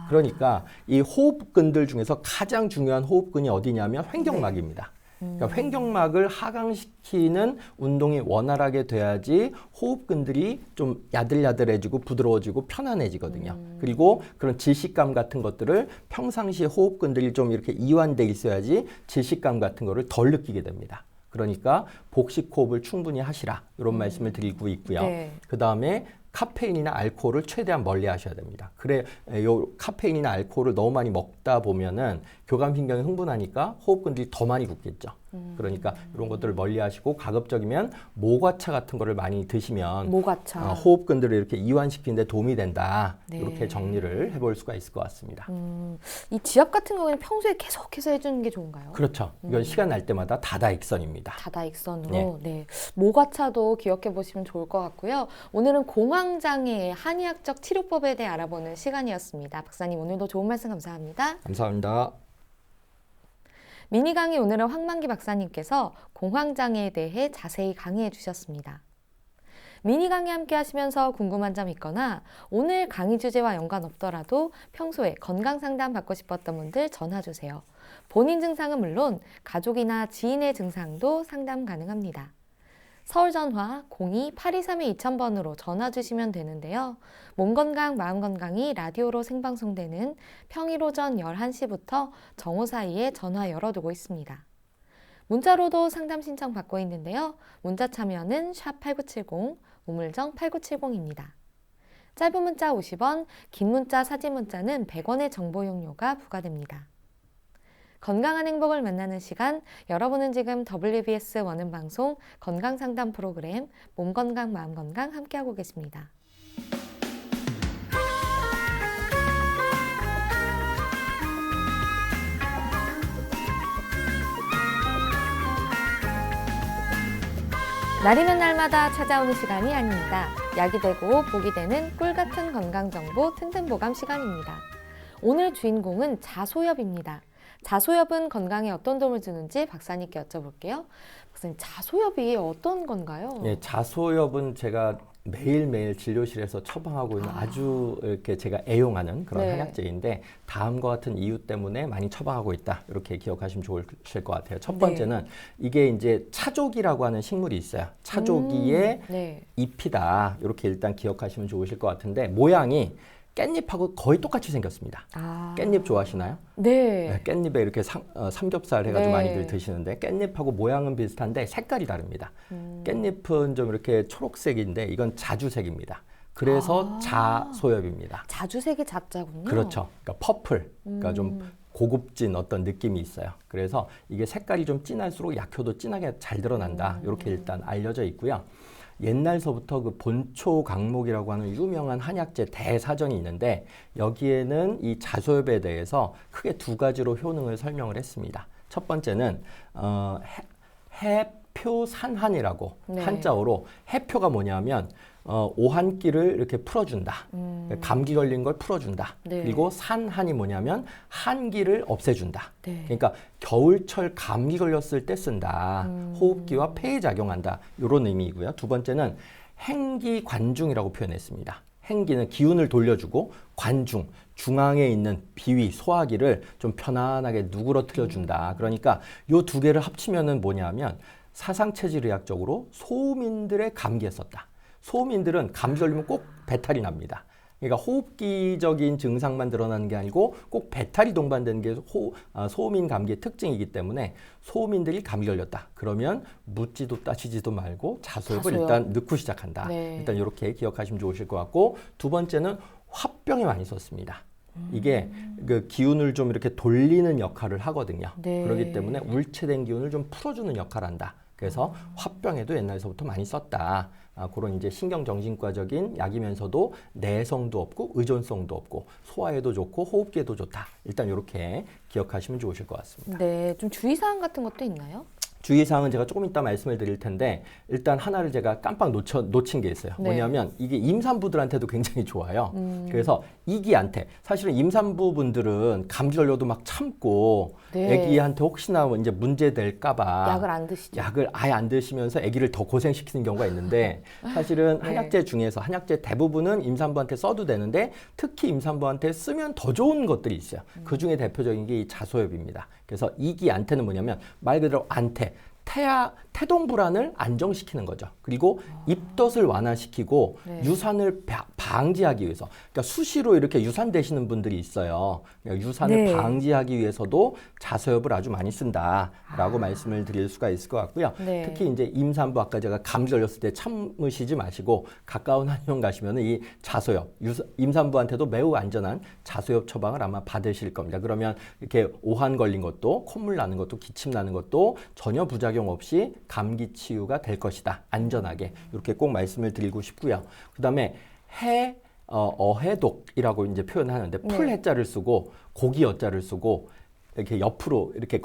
그러니까 이 호흡근들 중에서 가장 중요한 호흡근이 어디냐면 횡격막입니다. 그러니까 횡격막을 하강시키는 운동이 원활하게 돼야지 호흡근들이 좀 야들야들해지고 부드러워지고 편안해지거든요. 그리고 그런 질식감 같은 것들을 평상시에 호흡근들이 좀 이렇게 이완돼 있어야지 질식감 같은 거를 덜 느끼게 됩니다. 그러니까 복식 호흡을 충분히 하시라 이런 말씀을 드리고 있고요. 네. 그 다음에 카페인이나 알코올을 최대한 멀리 하셔야 됩니다. 그래, 요 카페인이나 알코올을 너무 많이 먹다 보면은 교감신경이 흥분하니까 호흡근들이 더 많이 굳겠죠. 그러니까 이런 것들을 멀리하시고 가급적이면 모과차 같은 거를 많이 드시면 모과차. 호흡근들을 이렇게 이완시키는 데 도움이 된다. 네. 이렇게 정리를 해볼 수가 있을 것 같습니다. 이 지압 같은 경우에는 평소에 계속해서 해주는 게 좋은가요? 그렇죠. 이건 시간 날 때마다 다다익선입니다. 다다익선으로. 네. 모과차도 기억해 보시면 좋을 것 같고요. 오늘은 공황장애의 한의학적 치료법에 대해 알아보는 시간이었습니다. 박사님 오늘도 좋은 말씀 감사합니다. 감사합니다. 미니 강의 오늘은 황만기 박사님께서 공황장애에 대해 자세히 강의해 주셨습니다. 미니 강의 함께 하시면서 궁금한 점 있거나 오늘 강의 주제와 연관 없더라도 평소에 건강 상담 받고 싶었던 분들 전화 주세요. 본인 증상은 물론 가족이나 지인의 증상도 상담 가능합니다. 서울 전화 02-8232-2000번으로 전화 주시면 되는데요. 몸 건강, 마음 건강이 라디오로 생방송되는 평일 오전 11시부터 정오 사이에 전화 열어두고 있습니다. 문자로도 상담 신청 받고 있는데요. 문자 참여는 샵8970, 우물정 8970입니다. 짧은 문자 50원, 긴 문자, 사진 문자는 100원의 정보 용료가 부과됩니다. 건강한 행복을 만나는 시간, 여러분은 지금 WBS 원음 방송 건강상담 프로그램 몸건강 마음건강 함께하고 계십니다. 날이면 날마다 찾아오는 시간이 아닙니다. 약이 되고 복이 되는 꿀같은 건강정보 튼튼보감 시간입니다. 오늘 주인공은 자소엽입니다. 자소엽은 건강에 어떤 도움을 주는지 박사님께 여쭤볼게요. 박사님, 자소엽이 어떤 건가요? 예, 자소엽은 제가 매일매일 진료실에서 처방하고 있는 아주 이렇게 제가 애용하는 그런 네. 한약재인데 다음과 같은 이유 때문에 많이 처방하고 있다. 이렇게 기억하시면 좋으실 것 같아요. 첫 번째는 이게 이제 차조기라고 하는 식물이 있어요. 차조기의 네. 잎이다. 이렇게 일단 기억하시면 좋으실 것 같은데 모양이 깻잎하고 거의 똑같이 생겼습니다. 깻잎 좋아하시나요? 네. 깻잎에 이렇게 삼겹살 해가지고 네. 많이들 드시는데 깻잎하고 모양은 비슷한데 색깔이 다릅니다. 깻잎은 좀 이렇게 초록색인데 이건 자주색입니다. 그래서 자소엽입니다. 자주색의 자자군요. 그렇죠. 그러니까 퍼플, 그러니까 좀 고급진 어떤 느낌이 있어요. 그래서 이게 색깔이 좀 진할수록 약효도 진하게 잘 드러난다. 이렇게 일단 알려져 있고요. 옛날서부터 그 본초 강목이라고 하는 유명한 한약재 대사전이 있는데 여기에는 이 자소엽에 대해서 크게 두 가지로 효능을 설명을 했습니다. 첫 번째는 해표산한이라고 네. 한자어로 해표가 뭐냐면 오한기를 이렇게 풀어준다. 감기 걸린 걸 풀어준다. 네. 그리고 산한이 뭐냐면 한기를 없애준다. 네. 그러니까 겨울철 감기 걸렸을 때 쓴다. 호흡기와 폐에 작용한다. 이런 의미이고요. 두 번째는 행기관중이라고 표현했습니다. 행기는 기운을 돌려주고 관중, 중앙에 있는 비위, 소화기를 좀 편안하게 누그러뜨려준다. 그러니까 이 두 개를 합치면은 뭐냐면 사상체질의학적으로 소민들의 감기에 썼다. 소민들은 감기 걸리면 꼭 배탈이 납니다. 그러니까 호흡기적인 증상만 드러나는 게 아니고 꼭 배탈이 동반되는 게 소민 감기의 특징이기 때문에 소민들이 감기 걸렸다. 그러면 묻지도 따지지도 말고 자소엽을 자소엽. 일단 넣고 시작한다. 네. 일단 이렇게 기억하시면 좋으실 것 같고 두 번째는 화병에 많이 썼습니다. 이게 그 기운을 좀 이렇게 돌리는 역할을 하거든요. 네. 그렇기 때문에 울체된 기운을 좀 풀어주는 역할을 한다. 그래서 화병에도 옛날에서부터 많이 썼다. 그런 이제 신경정신과적인 약이면서도 내성도 없고 의존성도 없고 소화에도 좋고 호흡기에도 좋다. 일단 이렇게 기억하시면 좋으실 것 같습니다. 네, 좀 주의사항 같은 것도 있나요? 주의사항은 제가 조금 이따 말씀을 드릴 텐데 일단 하나를 제가 깜빡 놓친 게 있어요. 네. 뭐냐면 이게 임산부들한테도 굉장히 좋아요. 그래서 이기한테 사실은 임산부분들은 감기 걸려도 막 참고 네. 아기한테 혹시나 뭐 이제 문제 될까봐 약을 안 드시죠? 약을 아예 안 드시면서 아기를 더 고생시키는 경우가 있는데 사실은 네. 한약재 중에서 한약재 대부분은 임산부한테 써도 되는데 특히 임산부한테 쓰면 더 좋은 것들이 있어요. 그 중에 대표적인 게 이 자소엽입니다. 그래서 이기안테는 뭐냐면 말 그대로 안테, 태동 불안을 안정시키는 거죠. 그리고 입덧을 완화시키고 네. 유산을 방지하기 위해서, 그러니까 수시로 이렇게 유산 되시는 분들이 있어요. 그러니까 유산을 네. 방지하기 위해서도 자소엽을 아주 많이 쓴다라고 말씀을 드릴 수가 있을 것 같고요. 네. 특히 이제 임산부 아까 제가 감기 걸렸을 때 참으시지 마시고 가까운 한의원 가시면은 이 자소엽, 임산부한테도 매우 안전한 자소엽 처방을 아마 받으실 겁니다. 그러면 이렇게 오한 걸린 것도, 콧물 나는 것도, 기침 나는 것도 전혀 부작용 없이 감기 치유가 될 것이다. 안전하게. 이렇게 꼭 말씀을 드리고 싶고요. 그다음에 어해독이라고 이제 표현하는데 풀 해자를 쓰고 고기 여자를 쓰고 이렇게 옆으로 이렇게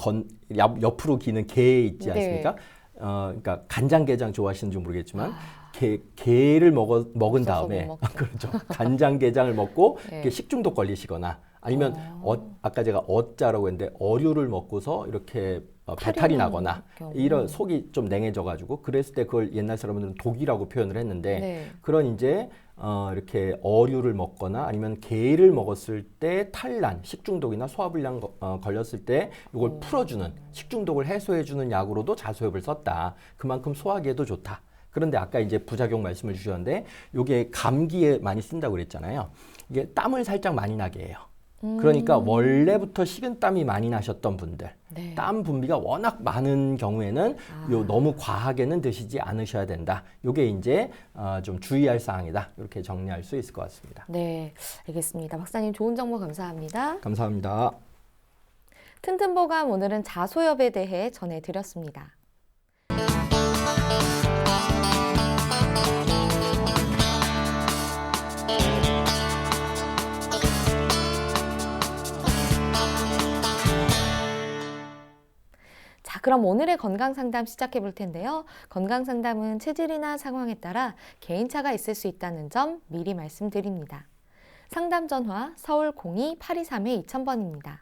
옆으로 기는 게 있지 않습니까? 그러니까 간장게장 좋아하시는지 모르겠지만 게를 먹은 다음에 그렇죠. 간장게장을 먹고 이렇게 식중독 걸리시거나 아니면 아까 제가 어자라고 했는데 어류를 먹고서 이렇게 배탈이 나거나 이런 속이 좀 냉해져가지고 그랬을 때 그걸 옛날 사람들은 독이라고 표현을 했는데 그런 이제 이렇게 어류를 먹거나 아니면 게를 먹었을 때 탈난, 식중독이나 소화불량 걸렸을 때 이걸 풀어주는 식중독을 해소해주는 약으로도 자소엽을 썼다. 그만큼 소화기에도 좋다. 그런데 아까 이제 부작용 말씀을 주셨는데 이게 감기에 많이 쓴다고 그랬잖아요. 이게 땀을 살짝 많이 나게 해요. 그러니까 원래부터 식은땀이 많이 나셨던 분들, 땀 분비가 워낙 많은 경우에는 너무 과하게는 드시지 않으셔야 된다. 이게 이제 좀 주의할 사항이다. 이렇게 정리할 수 있을 것 같습니다. 네, 알겠습니다. 박사님 좋은 정보 감사합니다. 감사합니다. 튼튼보감 오늘은 자소엽에 대해 전해드렸습니다. 자, 그럼 오늘의 건강상담 시작해 볼 텐데요. 건강상담은 체질이나 상황에 따라 개인차가 있을 수 있다는 점 미리 말씀드립니다. 상담 전화 서울 02-823-2000번입니다.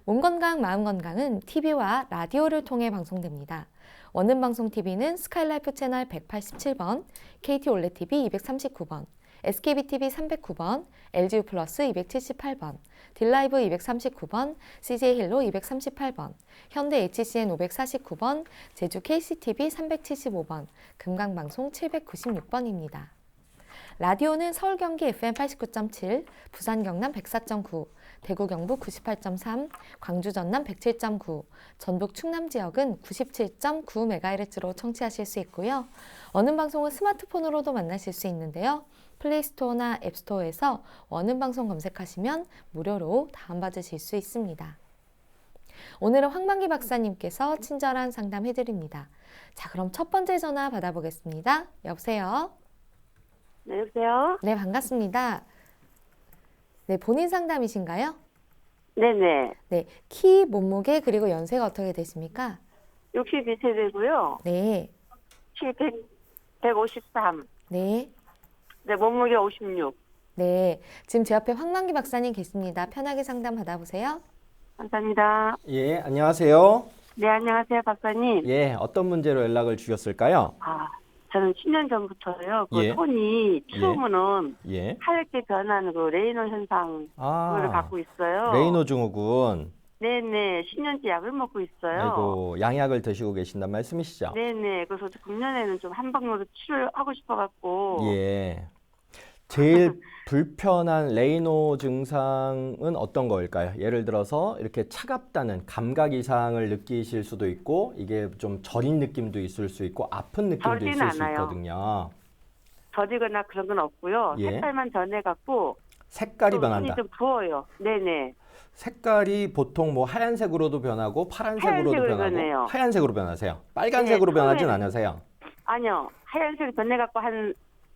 몸건강, 마음건강은 TV와 라디오를 통해 방송됩니다. 원음방송TV는 스카이라이프 채널 187번, KT올레TV 239번, SKBTV 309번, LGU 플러스 278번, 딜라이브 239번, CJ힐로 238번, 현대 HCN 549번, 제주 KCTV 375번, 금강방송 796번입니다. 라디오는 서울 경기 FM 89.7, 부산 경남 104.9, 대구 경북 98.3, 광주 전남 107.9, 전북 충남 지역은 97.9MHz로 청취하실 수 있고요. 원음방송은 스마트폰으로도 만나실 수 있는데요. 플레이스토어나 앱스토어에서 원음방송 검색하시면 무료로 다운받으실 수 있습니다. 오늘은 황만기 박사님께서 친절한 상담해드립니다. 자, 그럼 첫 번째 전화 받아보겠습니다. 여보세요? 네, 여보세요? 네, 반갑습니다. 네, 본인 상담이신가요? 네네. 네, 키, 몸무게, 그리고 연세가 어떻게 되십니까? 62세대고요. 네, 키 153. 네, 네, 몸무게 56. 네. 지금 제 옆에 황만기 박사님 계십니다. 편하게 상담 받아보세요. 감사합니다. 예, 안녕하세요. 네, 안녕하세요, 박사님. 예, 어떤 문제로 연락을 주셨을까요? 저는 10년 전부터요. 그 예. 손이 추우면은 예. 하얗게 변하는 그 레이노 현상 그거를 갖고 있어요. 레이노 증후군. 네네. 10년째 약을 먹고 있어요. 아이고, 양약을 드시고 계신단 말씀이시죠? 네네. 그래서 금년에는 좀 한방으로 치료를 하고 싶어갖고. 예. 제일 불편한 레이노 증상은 어떤 거일까요? 예를 들어서 이렇게 차갑다는 감각 이상을 느끼실 수도 있고 이게 좀 저린 느낌도 있을 수 있고 아픈 느낌도 저리진 있을 수 않아요. 있거든요. 저리거나 그런 건 없고요. 예. 색깔만 변해갖고 색깔이 또 변한다. 손이 좀 부어요. 네네. 색깔이 보통 뭐 하얀색으로도 변하고 파란색으로도 하얀색으로 변하고 변해요. 하얀색으로 변하세요. 빨간색으로 네, 변하진 처음에- 않으세요. 아니요. 하얀색이 변해갖고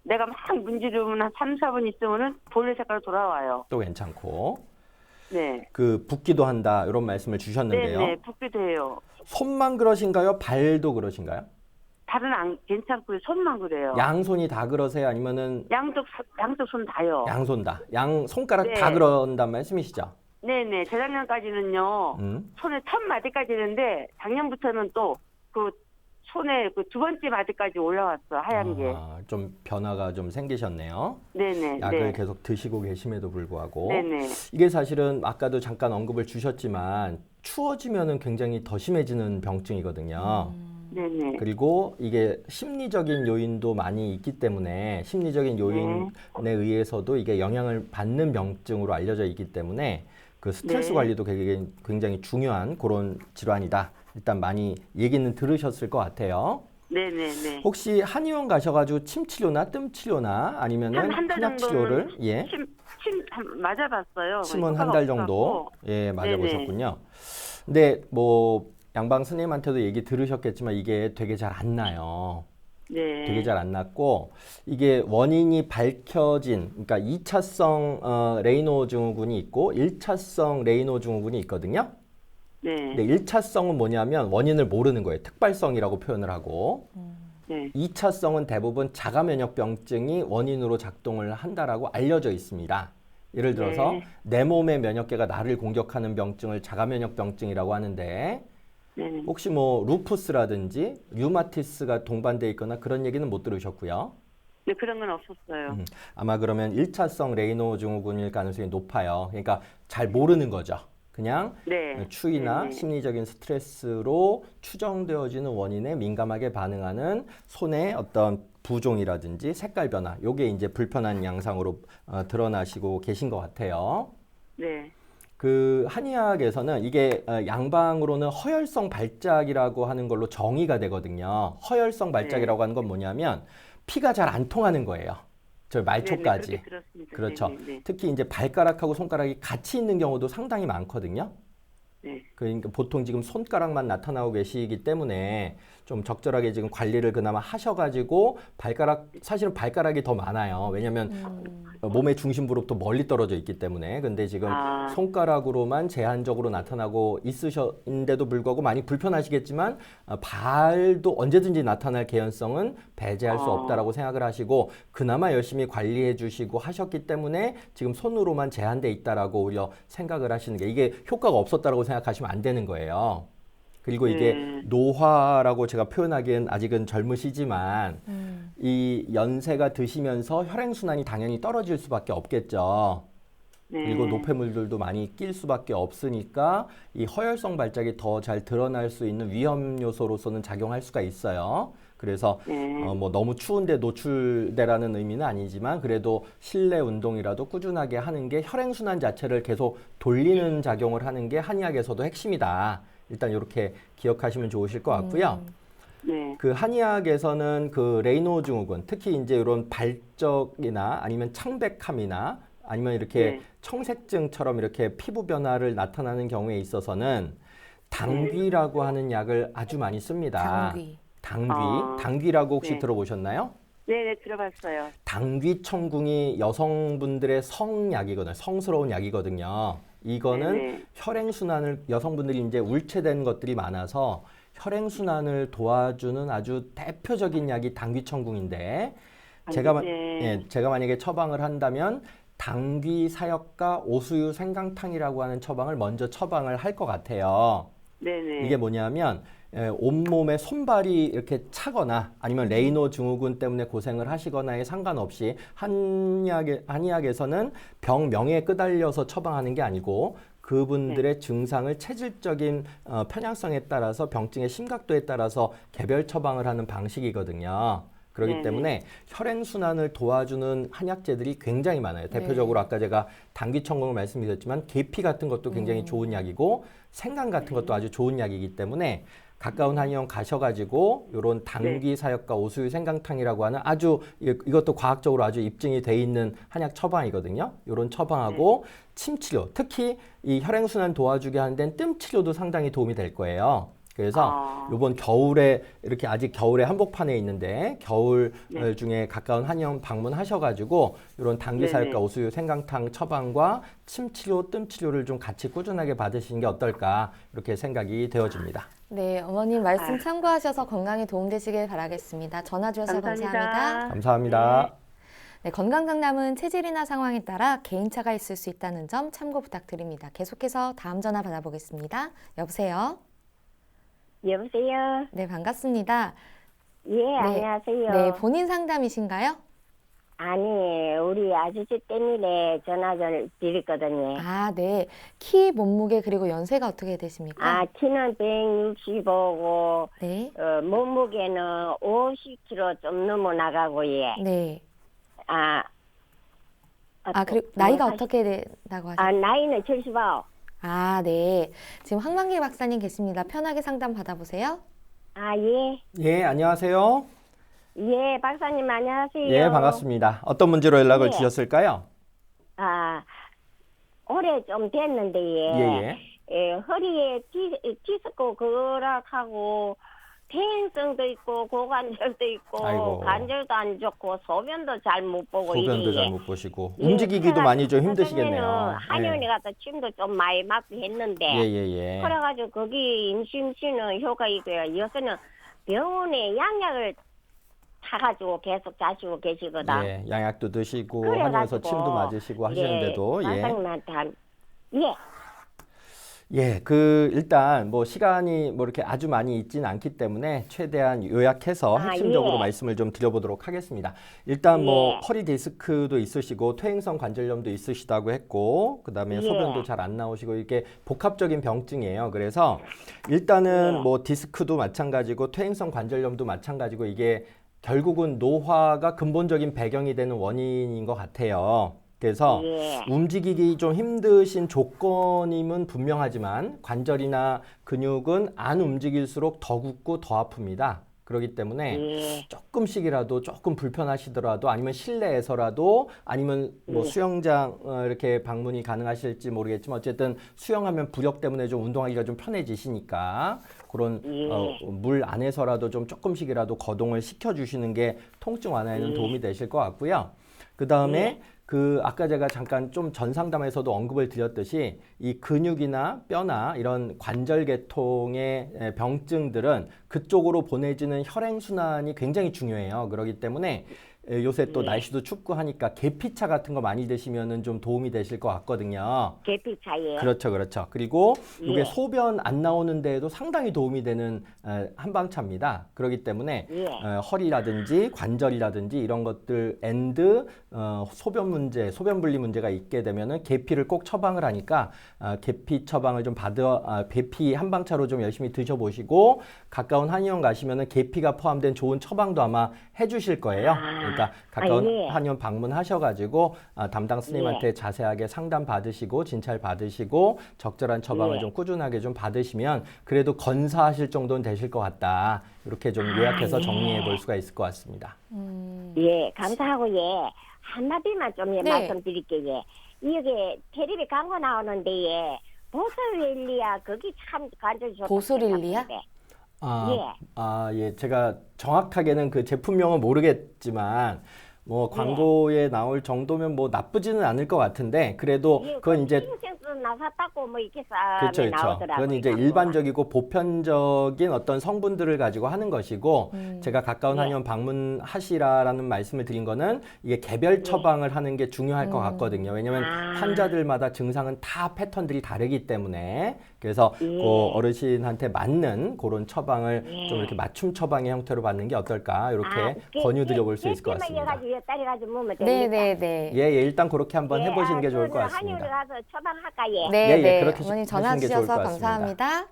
내가 막 문지르면 한 3, 4분 있으면은 본래 색깔로 돌아와요. 또 괜찮고 네. 그 붓기도 한다 이런 말씀을 주셨는데요. 네네. 붓기도 해요. 손만 그러신가요? 발도 그러신가요? 발은 안 괜찮고요. 손만 그래요. 양손이 다 그러세요? 아니면은 양쪽 손 다요. 양손 다, 양 손가락 네. 다 그런단 말씀이시죠? 네네. 재작년까지는요. 손에 첫 마디까지 했는데 작년부터는 또 그 손에 그 두 번째 마디까지 올라왔어. 하얀 게. 좀 변화가 좀 생기셨네요. 네네. 약을 네. 계속 드시고 계심에도 불구하고 네네. 이게 사실은 아까도 잠깐 언급을 주셨지만 추워지면은 굉장히 더 심해지는 병증이거든요. 네네. 그리고 이게 심리적인 요인도 많이 있기 때문에 심리적인 요인에 의해서도 이게 영향을 받는 병증으로 알려져 있기 때문에 그 스트레스 네. 관리도 굉장히 중요한 그런 질환이다. 일단 많이 얘기는 들으셨을 것 같아요. 네네네. 혹시 한의원 가셔가지고 침 치료나 뜸 치료나 아니면은 한 달 한약 정도는 치료를 예, 맞아봤어요. 침은 한 효과가 달 정도 없어갖고. 예 네네. 맞아보셨군요. 근데 뭐 양방 스님한테도 얘기 들으셨겠지만 이게 되게 잘 안 나요. 되게 네. 잘 안 났고 이게 원인이 밝혀진 그러니까 2차성 레이노 증후군이 있고 1차성 레이노 증후군이 있거든요. 네. 근데 1차성은 뭐냐면 원인을 모르는 거예요. 특발성이라고 표현을 하고 네. 2차성은 대부분 자가 면역병증이 원인으로 작동을 한다라고 알려져 있습니다. 예를 들어서 네. 내 몸의 면역계가 나를 공격하는 병증을 자가 면역병증이라고 하는데 네. 혹시 뭐 루푸스라든지 류마티스가 동반돼 있거나 그런 얘기는 못 들으셨고요. 네, 그런 건 없었어요. 아마 그러면 1차성 레이노 증후군일 가능성이 높아요. 그러니까 잘 모르는 거죠. 그냥 네. 추위나 네. 심리적인 스트레스로 추정되어지는 원인에 민감하게 반응하는 손의 어떤 부종이라든지 색깔 변화, 요게 이제 불편한 양상으로 드러나시고 계신 것 같아요. 네. 그 한의학에서는 이게 양방으로는 허혈성 발작이라고 하는 걸로 정의가 되거든요. 허혈성 발작이라고 하는 건 뭐냐면 피가 잘 안 통하는 거예요. 저 말초까지. 네네, 그렇게 들었습니다. 그렇죠. 네네. 특히 이제 발가락하고 손가락이 같이 있는 경우도 상당히 많거든요. 네. 그러니까 보통 지금 손가락만 나타나고 계시기 때문에 좀 적절하게 지금 관리를 그나마 하셔가지고 사실은 발가락이 더 많아요. 왜냐하면 몸의 중심부로부터 멀리 떨어져 있기 때문에. 근데 지금 손가락으로만 제한적으로 나타나고 있으셨는데도 불구하고 많이 불편하시겠지만 발도 언제든지 나타날 개연성은 배제할 수 없다라고 생각을 하시고 그나마 열심히 관리해 주시고 하셨기 때문에 지금 손으로만 제한돼 있다라고 오히려 생각을 하시는 게 이게 효과가 없었다라고 생각하시면 안 되는 거예요. 그리고 이게 노화라고 제가 표현하기엔 아직은 젊으시지만 이 연세가 드시면서 혈행순환이 당연히 떨어질 수밖에 없겠죠. 그리고 노폐물들도 많이 낄 수밖에 없으니까 이 허혈성 발작이 더 잘 드러날 수 있는 위험 요소로서는 작용할 수가 있어요. 그래서 뭐 너무 추운데 노출되라는 의미는 아니지만 그래도 실내 운동이라도 꾸준하게 하는 게 혈행순환 자체를 계속 돌리는 작용을 하는 게 한의학에서도 핵심이다. 일단 이렇게 기억하시면 좋으실 것 같고요. 네. 그 한의학에서는 그 레이노 증후군, 특히 이제 이런 발적이나 아니면 창백함이나 아니면 이렇게 청색증처럼 이렇게 피부 변화를 나타나는 경우에 있어서는 당귀라고 하는 약을 아주 많이 씁니다. 당귀라고 혹시 들어보셨나요? 네, 들어봤어요. 당귀청궁이 여성분들의 성약이거든요. 성스러운 약이거든요. 이거는 혈행순환을 여성분들이 이제 울체된 것들이 많아서 혈행순환을 도와주는 아주 대표적인 약이 당귀청궁인데 제가 만약에 처방을 한다면 당귀 사역과 오수유 생강탕이라고 하는 처방을 먼저 처방을 할 것 같아요. 네네. 이게 뭐냐면 온몸에 손발이 이렇게 차거나 아니면 레이노 증후군 때문에 고생을 하시거나에 상관없이 한의학에서는 병명에 끄달려서 처방하는 게 아니고 그분들의 증상을 체질적인 편향성에 따라서 병증의 심각도에 따라서 개별 처방을 하는 방식이거든요. 그렇기 때문에 혈행순환을 도와주는 한약재들이 굉장히 많아요. 대표적으로 아까 제가 당귀청궁을 말씀드렸지만 계피 같은 것도 굉장히 좋은 약이고 생강 같은 것도 아주 좋은 약이기 때문에 가까운 한의원 가셔가지고 이런 당귀 사역과 오수유 생강탕이라고 하는 아주 이것도 과학적으로 아주 입증이 돼 있는 한약 처방이거든요. 이런 처방하고 침 치료, 특히 이 혈행순환 도와주게 하는 데는 뜸 치료도 상당히 도움이 될 거예요. 그래서 이번 겨울에 이렇게 아직 겨울에 한복판에 있는데 겨울 중에 가까운 한의원 방문하셔가지고 이런 당귀 사역과 오수유 생강탕 처방과 침 치료, 뜸 치료를 좀 같이 꾸준하게 받으시는 게 어떨까 이렇게 생각이 되어집니다. 네, 어머님 말씀 참고하셔서 건강에 도움되시길 바라겠습니다. 전화 주셔서 감사합니다. 감사합니다. 네, 건강상담은 체질이나 상황에 따라 개인차가 있을 수 있다는 점 참고 부탁드립니다. 계속해서 다음 전화 받아보겠습니다. 여보세요? 여보세요? 네, 반갑습니다. 예, 안녕하세요. 네, 본인 상담이신가요? 아니, 우리 아저씨 때문에 전화를 드렸거든요. 아, 네. 키, 몸무게, 그리고 연세가 어떻게 되십니까? 아, 키는 165고, 네. 몸무게는 50kg 좀 넘어 나가고, 예. 네. 아, 그리고 나이가 어떻게 된다고 하세요? 아, 나이는 79. 아, 네. 지금 황만기 박사님 계십니다. 편하게 상담 받아보세요. 아, 예. 예, 안녕하세요. 예, 박사님 안녕하세요. 예, 반갑습니다. 어떤 문제로 연락을 예. 주셨을까요? 아, 올해 좀 됐는데, 예, 허리에 디스크 그락하고, 퇴행성도 있고, 고관절도 있고, 아이고. 관절도 안 좋고, 소변도 잘 못 보고, 소변도 이래. 잘 못 보시고 예, 움직이기도 많이 좀 그래가지고 힘드시겠네요. 한의원에 가서 침도 좀 많이 맞고 했는데, 예, 예, 예. 그래가지고 거기 임신시는 효과 있고요. 요새는 병원에 양약을 사가지고 계속 자시고 계시거든. 예, 양약도 드시고 그래가지고, 한의원에서 침도 맞으시고 하시는데도 예. 박사님한테 예. 예, 일단 뭐 시간이 뭐 이렇게 아주 많이 있지는 않기 때문에 최대한 요약해서 핵심적으로 예. 말씀을 좀 드려보도록 하겠습니다. 일단 뭐 예. 허리 디스크도 있으시고 퇴행성 관절염도 있으시다고 했고 그다음에 예. 소변도 잘 안 나오시고 이게 복합적인 병증이에요. 그래서 일단은 예. 뭐 디스크도 마찬가지고 퇴행성 관절염도 마찬가지고 이게 결국은 노화가 근본적인 배경이 되는 원인인 것 같아요. 그래서 예. 움직이기 좀 힘드신 조건임은 분명하지만 관절이나 근육은 안 움직일수록 더 굳고 더 아픕니다. 그렇기 때문에 예. 조금씩이라도 조금 불편하시더라도 아니면 실내에서라도 아니면 뭐 예. 수영장 이렇게 방문이 가능하실지 모르겠지만 어쨌든 수영하면 부력 때문에 좀 운동하기가 좀 편해지시니까 그런 예. 물 안에서라도 좀 조금씩이라도 거동을 시켜주시는 게 통증 완화에는 도움이 되실 것 같고요. 그 다음에 아까 제가 잠깐 좀 전 상담에서도 언급을 드렸듯이 이 근육이나 뼈나 이런 관절 계통의 병증들은 그쪽으로 보내지는 혈행순환이 굉장히 중요해요. 그렇기 때문에 요새 또 날씨도 춥고 하니까 계피차 같은 거 많이 드시면은 좀 도움이 되실 것 같거든요. 계피차예. 그렇죠, 그렇죠. 그리고 이게 예. 소변 안 나오는 데에도 상당히 도움이 되는 한방차입니다. 그렇기 때문에 예. 허리라든지 관절이라든지 이런 것들 소변 문제, 소변 분리 문제가 있게 되면은 계피를 꼭 처방을 하니까 계피 처방을 좀 계피 한방차로 좀 열심히 드셔보시고 가까운 한의원 가시면은 계피가 포함된 좋은 처방도 아마 해주실 거예요. 그러니까 가까운 예. 한의원 방문하셔가지고 담당 스님한테 자세하게 상담 받으시고 진찰 받으시고 적절한 처방을 예. 좀 꾸준하게 좀 받으시면 그래도 건사하실 정도는 되실 것 같다. 이렇게 좀 요약해서 정리해 볼 수가 있을 것 같습니다. 예, 감사하고 예. 한마디만 좀 네. 말씀드릴게요. 이게 텔레비 광고 나오는데 보슬릴리아 거기 참 관절 좋다. 보슬릴리아? 예. 제가 정확하게는 그 제품명은 모르겠지만 뭐 광고에 나올 정도면 뭐 나쁘지는 않을 것 같은데 그래도 그건 이제 인생도 나섰다고 뭐 이렇게 그렇죠, 그렇죠. 나오더라고요. 그건 이제 일반적이고 보편적인 어떤 성분들을 가지고 하는 것이고 제가 가까운 한의원 방문하시라라는 말씀을 드린 거는 이게 개별 처방을 하는 게 중요할 것 같거든요. 왜냐하면 환자들마다 증상은 다 패턴들이 다르기 때문에 그래서 그 어르신한테 맞는 그런 처방을 좀 이렇게 맞춤 처방의 형태로 받는 게 어떨까 이렇게 권유드려 볼 수 있을 것 같습니다. 따라가지고 먹으면 됩니까? 네네네. 예, 일단 그렇게 한번 해보시는 게 좋을 것 한의원에 같습니다. 가서 처방할까 예. 네, 네. 그렇게 어머님 전화 하시는 게 좋을 주셔서 것 같습니다. 감사합니다.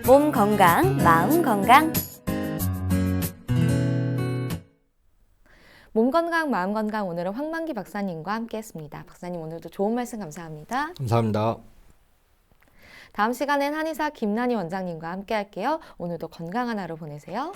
몸 건강, 마음 건강. 몸 건강, 마음 건강 오늘은 황만기 박사님과 함께했습니다. 박사님 오늘도 좋은 말씀 감사합니다. 감사합니다. 다음 시간엔 한의사 김난희 원장님과 함께할게요. 오늘도 건강한 하루 보내세요.